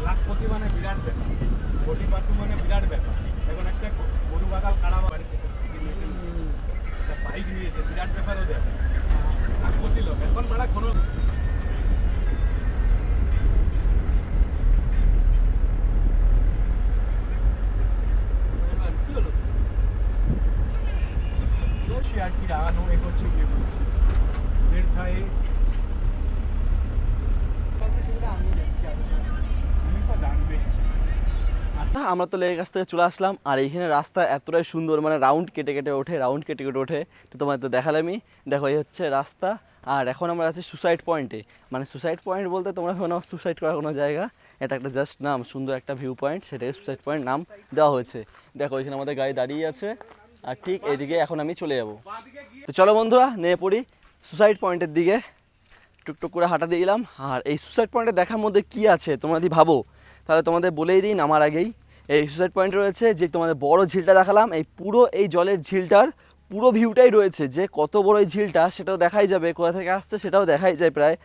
লাখপতি মানে বিরাট ব্যাপার, কোটি পাটু মানে বিরাট ব্যাপার। এখন একটা গরু বাগাল কাড়া বাড়িতে বাইক নিয়েছে, বিরাট ব্যাপারও দেখে লাখপতি লোক। এখন বেড়া কোনো আর কি রাগানো এ করছে কি ছাই আমরা তো লেকের কাছ থেকে চলে আসলাম আর এইখানে রাস্তা এতটাই সুন্দর, মানে রাউন্ড কেটে কেটে ওঠে। তো তোমার তো দেখালামই, দেখো এই হচ্ছে রাস্তা। আর এখন আমরা আছি সুসাইড পয়েন্টে, মানে সুসাইড পয়েন্ট বলতে তোমরা কোনো সুসাইড করার কোনো জায়গা, এটা একটা জাস্ট নাম, সুন্দর একটা ভিউ পয়েন্ট, সেটাকে সুসাইড পয়েন্ট নাম দেওয়া হয়েছে। দেখো এখানে আমাদের গাড়ি দাঁড়িয়ে আছে আর ঠিক এইদিকে এখন আমি চলে যাব। তো চলো বন্ধুরা নেমে পড়ি সুসাইড পয়েন্টের দিকে, টুকটুক করে হাঁটা দিলাম। আর এই সুসাইড পয়েন্টে দেখার মধ্যে কি আছে তোমরা যদি ভাবো, তাহলে তোমাদের বলেই দিন আমার আগেই, এই সুসাইড পয়েন্টে রয়েছে যে তোমাদের বড় ঝিলটা দেখালাম, এই পুরো এই জলের ঝিলটার পুরো ভিউটাই রয়েছে, যে কত বড় এই ঝিলটা সেটাও দেখাই যাবে, কোথা থেকে আসছে সেটাও দেখাই যায় প্রায়।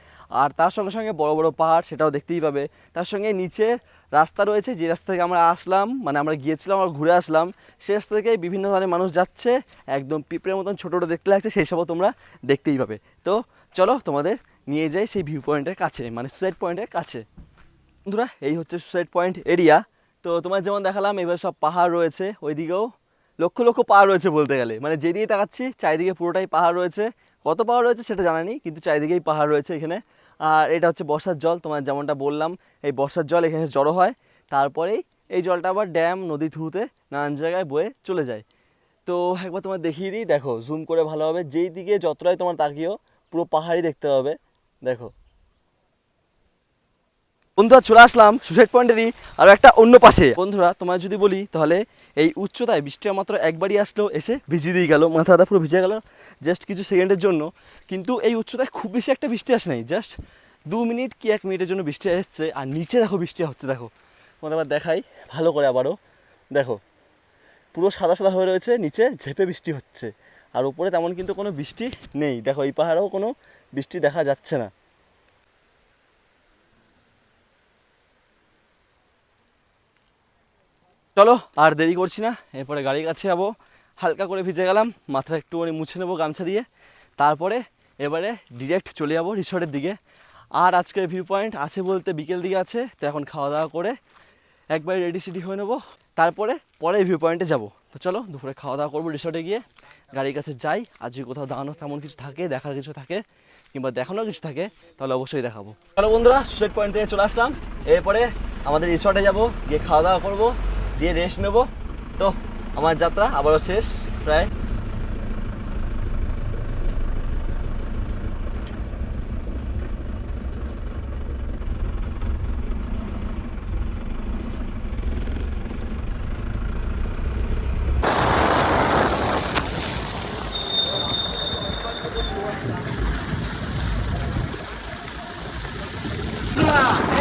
আর তার সঙ্গে সঙ্গে বড় বড় পাহাড় সেটাও দেখতেই পাবে। তার সঙ্গে নিচে রাস্তা রয়েছে, যে রাস্তা থেকে আমরা আসলাম, মানে আমরা গিয়েছিলাম, আমরা ঘুরে আসলাম, সেই রাস্তা থেকে বিভিন্ন ধরনের মানুষ যাচ্ছে, একদম পিঁপড়ের মতন ছোটো ছোটো দেখতে লাগছে, সেই সবও তোমরা দেখতেই পাবে। তো চলো তোমাদের নিয়ে যাই সেই ভিউ পয়েন্টের কাছে, মানে সুসাইড পয়েন্টের কাছে। বন্ধুরা এই হচ্ছে সুসাইড পয়েন্ট এরিয়া। তো তোমার যেমন দেখালাম এবার সব পাহাড় রয়েছে, ওইদিকেও লক্ষ লক্ষ পাহাড় রয়েছে বলতে গেলে, মানে যেদিকে তাকাচ্ছি চারিদিকে পুরোটাই পাহাড় রয়েছে। কত পাহাড় রয়েছে সেটা জানা নেই, কিন্তু চারিদিকেই পাহাড় রয়েছে এখানে। আর এটা হচ্ছে বর্ষার জল, তোমার যেমনটা বললাম এই বর্ষার জল এখানে জড়ো হয়, তারপরেই এই জলটা আবার ড্যাম নদী থ্রুতে নানান জায়গায় বয়ে চলে যায়। তো একবার তোমার দেখিয়ে দিই, দেখো জুম করে ভালো হবে, যেই দিকে যতটাই তোমার তাকিয়েও পুরো পাহাড়ই দেখতে হবে। দেখো বন্ধুরা চলে আসলাম সুসাইড পয়েন্টেরই আরও একটা অন্য পাশে। বন্ধুরা তোমার যদি বলি তাহলে এই উচ্চতায় বৃষ্টিটা মাত্র একবারই আসলো, এসে ভিজিয়ে দিয়ে গেল, মাথা ব্যথা পুরো ভিজে গেল জাস্ট কিছু সেকেন্ডের জন্য। কিন্তু এই উচ্চতায় খুব বেশি একটা বৃষ্টি আসে নাই, জাস্ট 2 মিনিট কি 1 মিনিটের জন্য বৃষ্টি এসছে। আর নিচে দেখো বৃষ্টি হচ্ছে, দেখো তোমাদের আবার দেখাই ভালো করে আবারও, দেখো পুরো সাদা সাদা হয়ে রয়েছে, নিচে ঝেঁপে বৃষ্টি হচ্ছে, আর উপরে তেমন কিন্তু কোনো বৃষ্টি নেই। দেখো এই পাহাড়েও কোনো বৃষ্টি দেখা যাচ্ছে না। চলো আর দেরি করছি না, এরপরে গাড়ির কাছে যাবো। হালকা করে ভিজে গেলাম, মাথাটা একটুখানি মুছে নেবো গামছা দিয়ে, তারপরে এবারে ডিরেক্ট চলে যাবো রিসর্টের দিকে। আর আজকের ভিউ পয়েন্ট আছে বলতে বিকেল দিকে আছে, তো এখন খাওয়া দাওয়া করে একবার রেডি সেডি হয়ে নেবো, তারপরে পরে ভিউ পয়েন্টে যাবো। তো চলো দুপুরে খাওয়া দাওয়া করবো রিসর্টে গিয়ে, গাড়ির কাছে যাই। আর যদি কোথাও দাঁড়ানো তেমন কিছু থাকে, দেখার কিছু থাকে কিংবা দেখানোর কিছু থাকে, তাহলে অবশ্যই দেখাবো। চলো বন্ধুরা, সুইসাইড পয়েন্ট থেকে চলে আসলাম, এরপরে আমাদের রিসর্টে যাবো, গিয়ে খাওয়া দাওয়া করবো, দিয়ে রেস্ট নেবো। তো আমার যাত্রা আবারও শেষ প্রায়।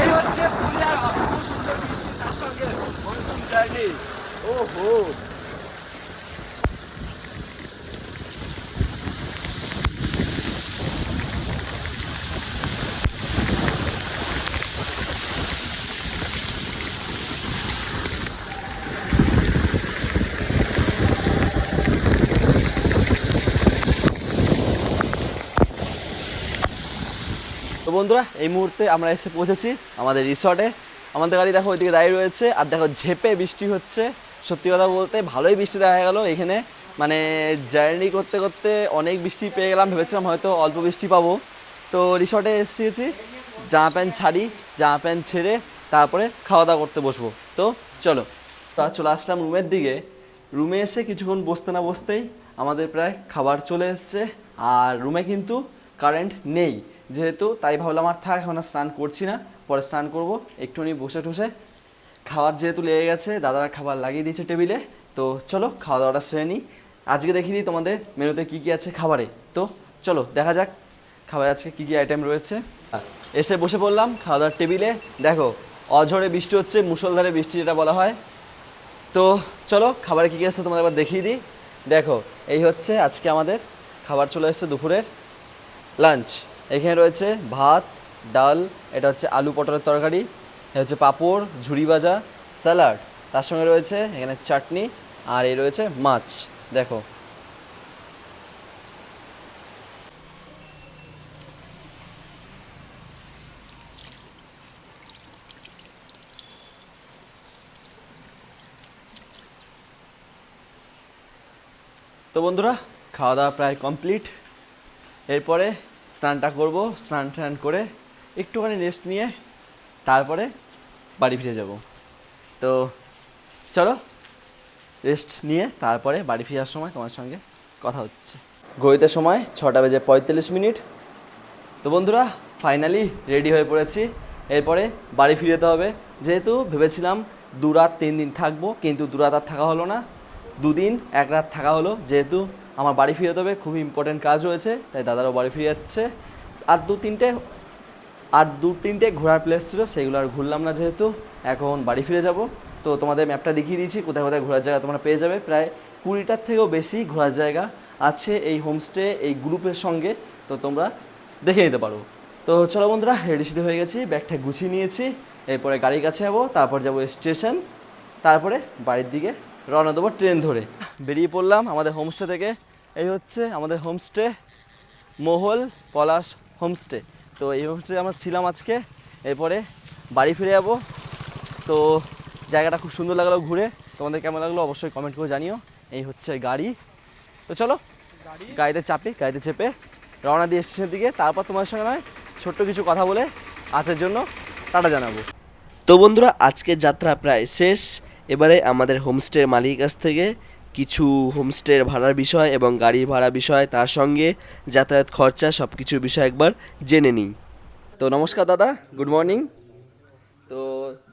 এই হচ্ছে পুরুলিয়ার অপূর্ব সুন্দর বৃষ্টি, তার সঙ্গে মনসুন জার্নি। ওহো, তো বন্ধুরা এই মুহূর্তে আমরা এসে পৌঁছেছি আমাদের রিসর্টে। আমাদের গাড়ি দেখো ওইদিকে দাঁড়িয়ে রয়েছে, আর দেখো ঝেপে বৃষ্টি হচ্ছে। সত্যি কথা বলতে ভালোই বৃষ্টি দেখা গেল এখানে, মানে জার্নি করতে করতে অনেক বৃষ্টি পেয়ে গেলাম, ভেবেছিলাম হয়তো অল্প বৃষ্টি পাবো। তো রিসর্টে এসেছি, জামা প্যান্ট ছাড়ি, জামা প্যান্ট ছেড়ে তারপরে খাওয়া দাওয়া করতে বসবো। তো চলো, তা চলে আসলাম রুমের দিকে। রুমে এসে কিছুক্ষণ বসতে না বসতেই আমাদের প্রায় খাবার চলে এসছে, আর রুমে কিন্তু কারেন্ট নেই যেহেতু, তাই ভাবলাম আর থাক, এখন আর স্নান করছি না, পরে স্নান করব। একটুখানি বসে ঠসে খাবার যেহেতু লেগে গেছে, দাদারা খাবার লাগিয়ে দিয়েছে টেবিলে, তো চলো খাওয়া দাওয়াটা সেরে নিই। আজকে দেখিয়ে দিই তোমাদের মেনুতে কী কী আছে খাবারে। তো চলো দেখা যাক খাবারে আজকে কী কী আইটেম রয়েছে। এসে বসে পড়লাম খাওয়া দাওয়ার টেবিলে। দেখো অঝরে বৃষ্টি হচ্ছে, মুষলধারে বৃষ্টি যেটা বলা হয়। তো চলো খাবারে কী কী আছে তোমাদের একবার দেখিয়ে দিই। দেখো এই হচ্ছে আজকে আমাদের খাবার চলে এসেছে দুপুরের লাঞ্চ। এখানে রয়েছে ভাত, ডাল, এটা হচ্ছে আলু পটলের তরকারি, এটা হচ্ছে পাঁপড়, ঝুরি ভাজা, স্যালাড, তার সঙ্গে রয়েছে এখানে চাটনি, আর এই রয়েছে মাছ। দেখো তো বন্ধুরা খাওয়া দাওয়া প্রায় কমপ্লিট। এরপরে স্নানটা করব, স্নান টান করে একটুখানি রেস্ট নিয়ে তারপরে বাড়ি ফিরে যাব। তো চলো রেস্ট নিয়ে তারপরে বাড়ি ফেরার সময় তোমার সঙ্গে কথা হচ্ছে। ঘড়িতে সময় 6:45। তো বন্ধুরা ফাইনালি রেডি হয়ে পড়েছি, এরপরে বাড়ি ফিরে যেতে হবে। যেহেতু ভেবেছিলাম 2 রাত 3 দিন থাকবো, কিন্তু 2 রাত আর থাকা হলো না, 2 দিন 1 রাত থাকা হলো। যেহেতু আমার বাড়ি ফিরে যেতে হবে, খুবই ইম্পর্টেন্ট কাজ রয়েছে, তাই দাদারাও বাড়ি ফিরে যাচ্ছে। আর দু তিনটে ঘোরার প্লেস ছিল, সেগুলো আর ঘুরলাম না, যেহেতু এখন বাড়ি ফিরে যাব। তো তোমাদের ম্যাপটা দেখিয়ে দিয়েছি, কোথায় কোথায় ঘোরার জায়গা তোমরা পেয়ে যাবে। প্রায় 20টার থেকেও বেশি ঘোরার জায়গা আছে এই হোমস্টে, এই গ্রুপের সঙ্গে, তো তোমরা দেখে নিতে পারো। তো চলো বন্ধুরা রেডি সেডি হয়ে গেছি, ব্যাগটা গুছিয়ে নিয়েছি, এরপরে গাড়ির কাছে যাবো, তারপর যাবো স্টেশন, তারপরে বাড়ির দিকে রওনা দেবো ট্রেন ধরে। বেরিয়ে পড়লাম আমাদের হোমস্টে থেকে। এই হচ্ছে আমাদের হোমস্টে, মহল পলাশ হোমস্টে। তো এই হোমস্টে আমরা ছিলাম আজকে, এরপরে বাড়ি ফিরে যাবো। তো জায়গাটা খুব সুন্দর লাগলো ঘুরে, তোমাদের কেমন লাগলো অবশ্যই কমেন্ট করে জানিও। এই হচ্ছে গাড়ি, তো চলো গাড়িতে চাপি, গাড়িতে চেপে রওনা দিয়ে স্টেশনের দিকে। তারপর তোমার সঙ্গে নয় ছোট্ট কিছু কথা বলে আজকের জন্য টাটা জানাবো। তো বন্ধুরা আজকের যাত্রা প্রায় শেষ। এবারে আমাদের হোমস্টের মালিকের কাছ থেকে কিছু হোমস্টের ভাড়ার বিষয় এবং গাড়ির ভাড়া বিষয়, তার সঙ্গে যাতায়াত খরচা সব কিছুর বিষয় একবার জেনে নিই। তো নমস্কার দাদা, গুড মর্নিং। তো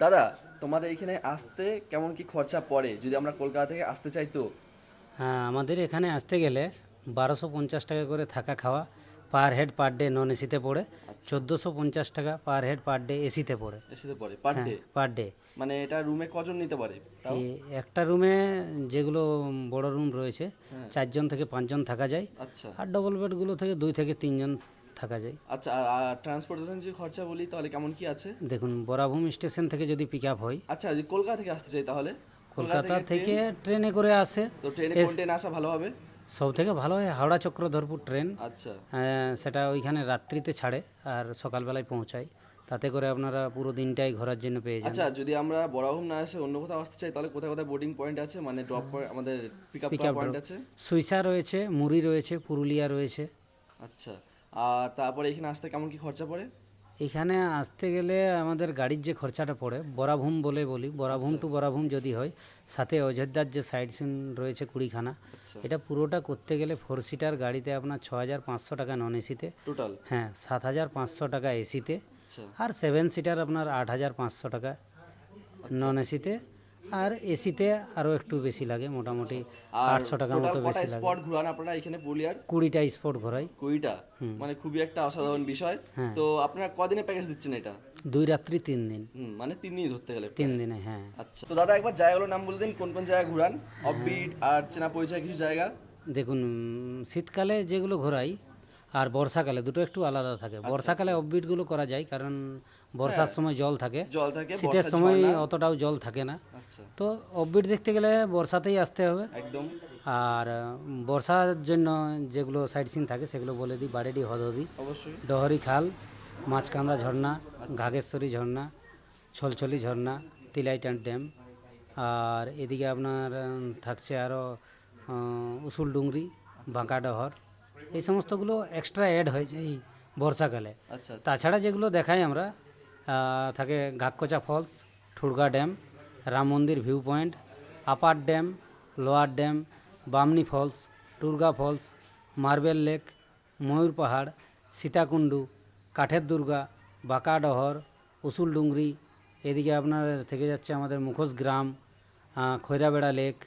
দাদা তোমাদের এখানে আসতে কেমন কি খরচা পড়ে যদি আমরা কলকাতা থেকে আসতে চাই? তো হ্যাঁ, আমাদের এখানে আসতে গেলে 1250 টাকা করে থাকা খাওয়া, পার হেড পার ডে নন এসিতে পড়ে 1450 টাকা পার হেড পার ডে এসিতে পড়ে। এসিতে পড়ে পার ডে? Per day. মানে এটা রুমে কজন নিতে পারে তাও? একটা রুমে যেগুলো বড় রুম রয়েছে 4 জন থেকে 5 জন থাকা যায়, আচ্ছা আর ডবল বেডগুলো থেকে 2 থেকে 3 জন থাকা যায়। আচ্ছা। আর ট্রান্সপোর্টেশন যে খরচা বলি তাহলে কেমন কি আছে? দেখুন, বরাভূম স্টেশন থেকে যদি পিক আপ হয়, আচ্ছা যদি কলকাতা থেকে আসতে চাই তাহলে? কলকাতা থেকে ট্রেনে করে আসে। তো ট্রেনে কোন ট্রেনে আসা ভালো হবে? সব থেকে ভালো হয় হাওড়া চক্রধরপুর ট্রেন। আচ্ছা সেটা ওইখানে রাত্রিতে ছাড়ে আর সকালবেলায় পৌঁছায়, তাতে করে আপনারা পুরো দিনটাই ঘোরার জন্য পেয়ে যান। আচ্ছা যদি আমরা বরাবর না এসে অন্য কোথাও আসতে চাই তাহলে কোথায় কোথায় বোর্ডিং পয়েন্ট আছে, মানে ড্রপ আমাদের পিক আপ পয়েন্ট আছে? সুইসা রয়েছে, মুড়ি রয়েছে, পুরুলিয়া রয়েছে। আচ্ছা আর তারপরে এখানে আসতে কেমন কি খরচা পড়ে? এখানে আসতে গেলে আমাদের গাড়ির যে খরচাটা পড়ে, বরাভূম বলে বলি, বরাভূম টু বরাভূম যদি হয়, সাথে অযোধ্যার যে সাইড সিন রয়েছে 20খানা, এটা পুরোটা করতে গেলে 4 সিটার গাড়িতে আপনার 6500 টাকা নন এসিতে, টোটাল? হ্যাঁ 7500 টাকা এসিতে, আচ্ছা আর 7 সিটার আপনার 8500 টাকা নন এসিতে, আর এসিতে আরও একটু বেশি লাগে, মোটামুটি 800 টাকা মতো বেশি লাগে। স্পট ঘুরান আপনারা এখানে পুরুলিয়ার? 20টা স্পট ঘোরাই। 20টা? মানে খুবই একটা অসাধারণ বিষয়। তো আপনারা কদিনের প্যাকেজ দিচ্ছেন এটা? 2 রাত্রি 3 দিন। মানে 3 দিন ধরতে গেলে? 3 দিনে, হ্যাঁ। আচ্ছা তো দাদা একবার জায়গাগুলোর নাম বলে দিন, কোন কোন জায়গা ঘুরান, অফবিট আর চেনা পরিচয় কিছু জায়গা। দেখুন, শীতকালে যেগুলো ঘোরাই আর বর্ষাকালে দুটো একটু আলাদা থাকে। বর্ষাকালে অফবিটগুলো করা যায়, কারণ বর্ষার সময় জল থাকে, শীতের সময় অতটাও জল থাকে না। আচ্ছা তো অফবিট দেখতে গেলে বর্ষাতেই আসতে হবে একদম। আর বর্ষার জন্য যেগুলো সাইড সিন থাকে সেগুলো বলে দিই, বারেডি হদদি, অবশ্যই। ডহরি খাল, মাছকান্দা ঝর্ণা, ঘাগেশ্বরী ঝর্ণা, ছলছলি ঝর্ণা, তিলাইটান ড্যাম, আর এদিকে আপনার থাকছে আরও উসুল ডুংরি, বাঁকা ডহর, এই সমস্তগুলো এক্সট্রা অ্যাড হয়েছে এই বর্ষাকালে। আচ্ছা তাছাড়া যেগুলো দেখাই আমরা থাকে Ghaghkocha falls, Turga dam, Ram Mandir view point, upper dam, lower dam, Bamni falls, Turga falls, marble lake, Mayur Pahar, Sitakundu, কাঠের দুর্গা, বাঁকা ডহর, উসুল ডুংরি, এদিকে আপনার থেকে যাচ্ছে আমাদের মুখোশ গ্রাম, খৈরাবেড়া লেক,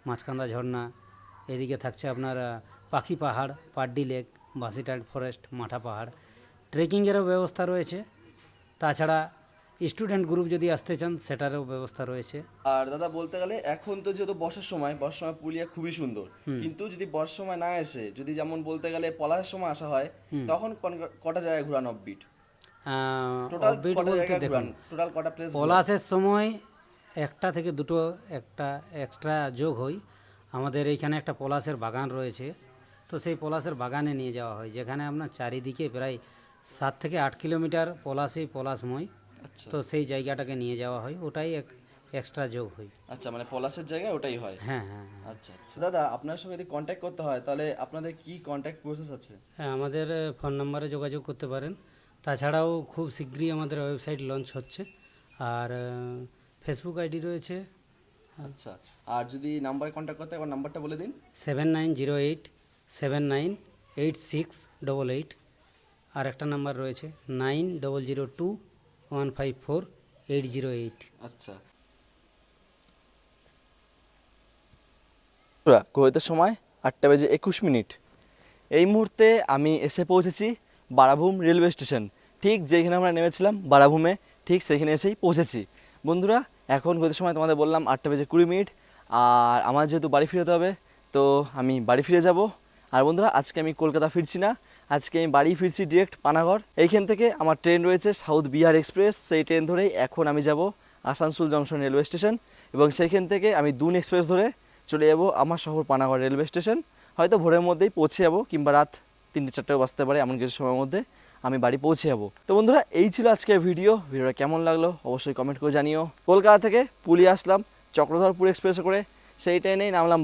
মাছকান্দা ঝর্ণা, এদিকে থাকছে আপনার পাখি পাহাড়, পাড্ডি লেক, বাসিটাইড ফরেস্ট, মাঠা পাহাড়। ট্রেকিংয়েরও ব্যবস্থা রয়েছে, তাছাড়া স্টুডেন্ট গ্রুপ যদি আসতে চান সেটারও ব্যবস্থা রয়েছে। আর দাদা বলতে গেলে এখন তো যেহেতু বর্ষার সময় পুরুলিয়া খুবই সুন্দর, কিন্তু যদি বর্ষার সময় না এসে যদি যেমন বলতে গেলে পলাশের সময় আসা হয়, তখন কটা জায়গায় ঘোরান অফবিট? টোটাল কটা জায়গায় ঘোরান? টোটাল কটা প্লেস? পলাশের সময় 1টা থেকে 2টো একটা এক্সট্রা যোগ হয়। আমাদের এইখানে একটা পলাশের বাগান রয়েছে, তো সেই পলাশের বাগানে নিয়ে যাওয়া হয়, যেখানে আপনার চারিদিকে প্রায় 7 থেকে 8 কিলোমিটার পলাশময়। আচ্ছা তো সেই জায়গাটাকে নিয়ে যাওয়া হয়, ওটাই এক্সট্রা যোগ হয়। আচ্ছা মানে পলাশের জায়গায় ওটাই হয়? হ্যাঁ হ্যাঁ। আচ্ছা আচ্ছা দাদা আপনার সঙ্গে যদি কন্ট্যাক্ট করতে হয় তাহলে আপনাদের কি কন্ট্যাক্ট প্রসেস আছে? হ্যাঁ, আমাদের ফোন নাম্বারে যোগাযোগ করতে পারেন। তাছাড়াও খুব শীঘ্রই আমাদের ওয়েবসাইট লঞ্চ হচ্ছে, আর ফেসবুক আইডি রয়েছে। আচ্ছা আর যদি নাম্বারে কন্ট্যাক্ট করতে হয় একবার নাম্বারটা বলে দিন। 7908798688। আর একটা নাম্বার রয়েছে 9002154808। আচ্ছা ঘড়িতে সময় 8:21। এই মুহূর্তে আমি এসে পৌঁছেছি বারাভূম রেলওয়ে স্টেশন। ঠিক যেখানে আমরা নেমেছিলাম বারাভূমে, ঠিক সেখানে এসেই পৌঁছেছি। বন্ধুরা এখন ঘড়িতে সময় তোমাদের বললাম 8:20। আর আমার যেহেতু বাড়ি ফিরতে হবে, তো আমি বাড়ি ফিরে যাব। আর বন্ধুরা আজকে আমি কলকাতা ফিরছি না, আজকে আমি বাড়ি ফিরছি ডিরেক্ট পানাগড়। এইখান থেকে আমার ট্রেন রয়েছে সাউথ বিহার এক্সপ্রেস, সেই ট্রেন ধরেই এখন আমি যাব আসানসোল জংশন রেলওয়ে স্টেশন, এবং সেইখান থেকে আমি দুন এক্সপ্রেস ধরে চলে যাব আমার শহর পানাগড় রেলওয়ে স্টেশন। হয়তো ভোরের মধ্যেই পৌঁছে যাবো, কিংবা রাত 3-4টাও বাজতে পারে, এমন কিছু সময়ের মধ্যে আমি বাড়ি পৌঁছে যাবো। তো বন্ধুরা এই ছিল আজকের ভিডিওটা কেমন লাগলো অবশ্যই কমেন্ট করে জানিও। কলকাতা থেকে পুলিয়ে আসলাম চক্রধরপুর এক্সপ্রেসে করে, সেই ট্রেনেই নামলাম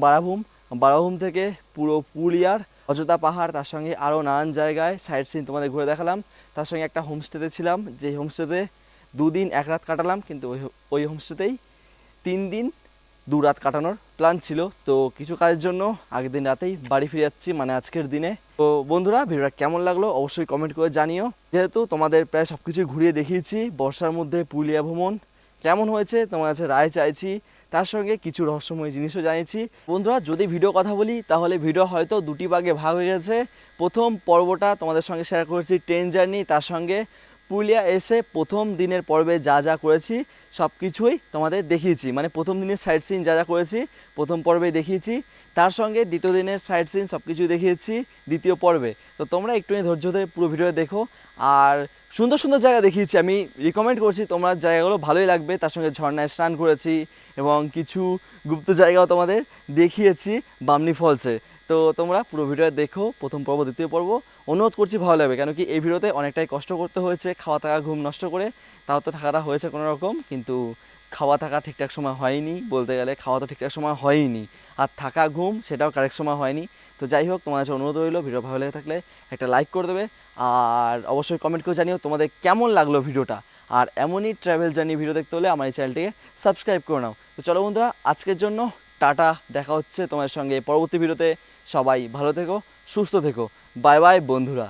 বারাভূম থেকে পুরো পুরুলিয়ার অযোধ্যা পাহাড়, তার সঙ্গে আরও নানান জায়গায় সাইড সিন তোমাদের ঘুরে দেখালাম। তার সঙ্গে একটা হোমস্টেতে ছিলাম, যে হোমস্টেতে 2 দিন 1 রাত কাটালাম, কিন্তু ওই হোমস্টেতেই 3 দিন 2 রাত কাটানোর প্ল্যান ছিল। তো কিছু কাজের জন্য আগের দিন রাতেই বাড়ি ফিরে যাচ্ছি, মানে আজকের দিনে। তো বন্ধুরা ভিডিওটা কেমন লাগলো অবশ্যই কমেন্ট করে জানিও। যেহেতু তোমাদের প্রায় সব কিছুই ঘুরিয়ে দেখিয়েছি, বর্ষার মধ্যে পুরুলিয়া ভ্রমণ কেমন হয়েছে তোমার কাছে রায় চাইছি। তার সঙ্গে কিছু রহস্যময় জিনিসও জানিয়েছি। বন্ধুরা যদি ভিডিও কথা বলি তাহলে ভিডিও হয়তো দুটি ভাগে ভাগ হয়ে গেছে। প্রথম পর্বটা তোমাদের সঙ্গে শেয়ার করেছি ট্রেন জার্নি, তার সঙ্গে পুরুলিয়া এসে প্রথম দিনের পর্বে যা যা করেছি সব কিছুই তোমাদের দেখিয়েছি, মানে প্রথম দিনের সাইট সিন যা যা করেছি প্রথম পর্বেই দেখিয়েছি, তার সঙ্গে দ্বিতীয় দিনের সাইট সিন সব কিছুই দেখিয়েছি দ্বিতীয় পর্বে। তো তোমরা একটুখানি ধৈর্য ধরে পুরো ভিডিও দেখো। আর সুন্দর সুন্দর জায়গা দেখিয়েছি, আমি রিকমেন্ড করছি তোমরা জায়গাগুলো ভালোই লাগবে। তার সঙ্গে ঝর্ণায় স্নান করেছি এবং কিছু গুপ্ত জায়গাও তোমাদের দেখিয়েছি বামনি ফলসে। তো তোমরা পুরো ভিডিও দেখো, প্রথম পর্ব দ্বিতীয় পর্ব, অনুরোধ করছি ভালো লাগবে। কেন কি এই ভিডিওতে অনেকটাই কষ্ট করতে হয়েছে, খাওয়া থাকা ঘুম নষ্ট করে, তাও তো থাকাটা হয়েছে কোনো রকম, কিন্তু খাওয়া থাকা ঠিকঠাক সময় হয়নি, বলতে গেলে খাওয়া তো ঠিকঠাক সময় হয়নি, আর থাকা ঘুম সেটাও কারেক্ট সময় হয়নি। তো যাই হোক, তোমাদের কাছে অনুরোধ রইলো ভিডিও ভালো লেগে থাকলে একটা লাইক করে দেবে, আর অবশ্যই কমেন্ট করে জানিও তোমাদের কেমন লাগলো ভিডিওটা। আর এমনই ট্রাভেল জার্নি ভিডিও দেখতে হলে আমার এই চ্যানেলটিকে সাবস্ক্রাইব করে নাও। তো চলো বন্ধুরা, আজকের জন্য টাটা, দেখা হচ্ছে তোমাদের সঙ্গে পরবর্তী ভিডিওতে। সবাই ভালো থেকো, সুস্থ থেকো, বাই বাই বন্ধুরা।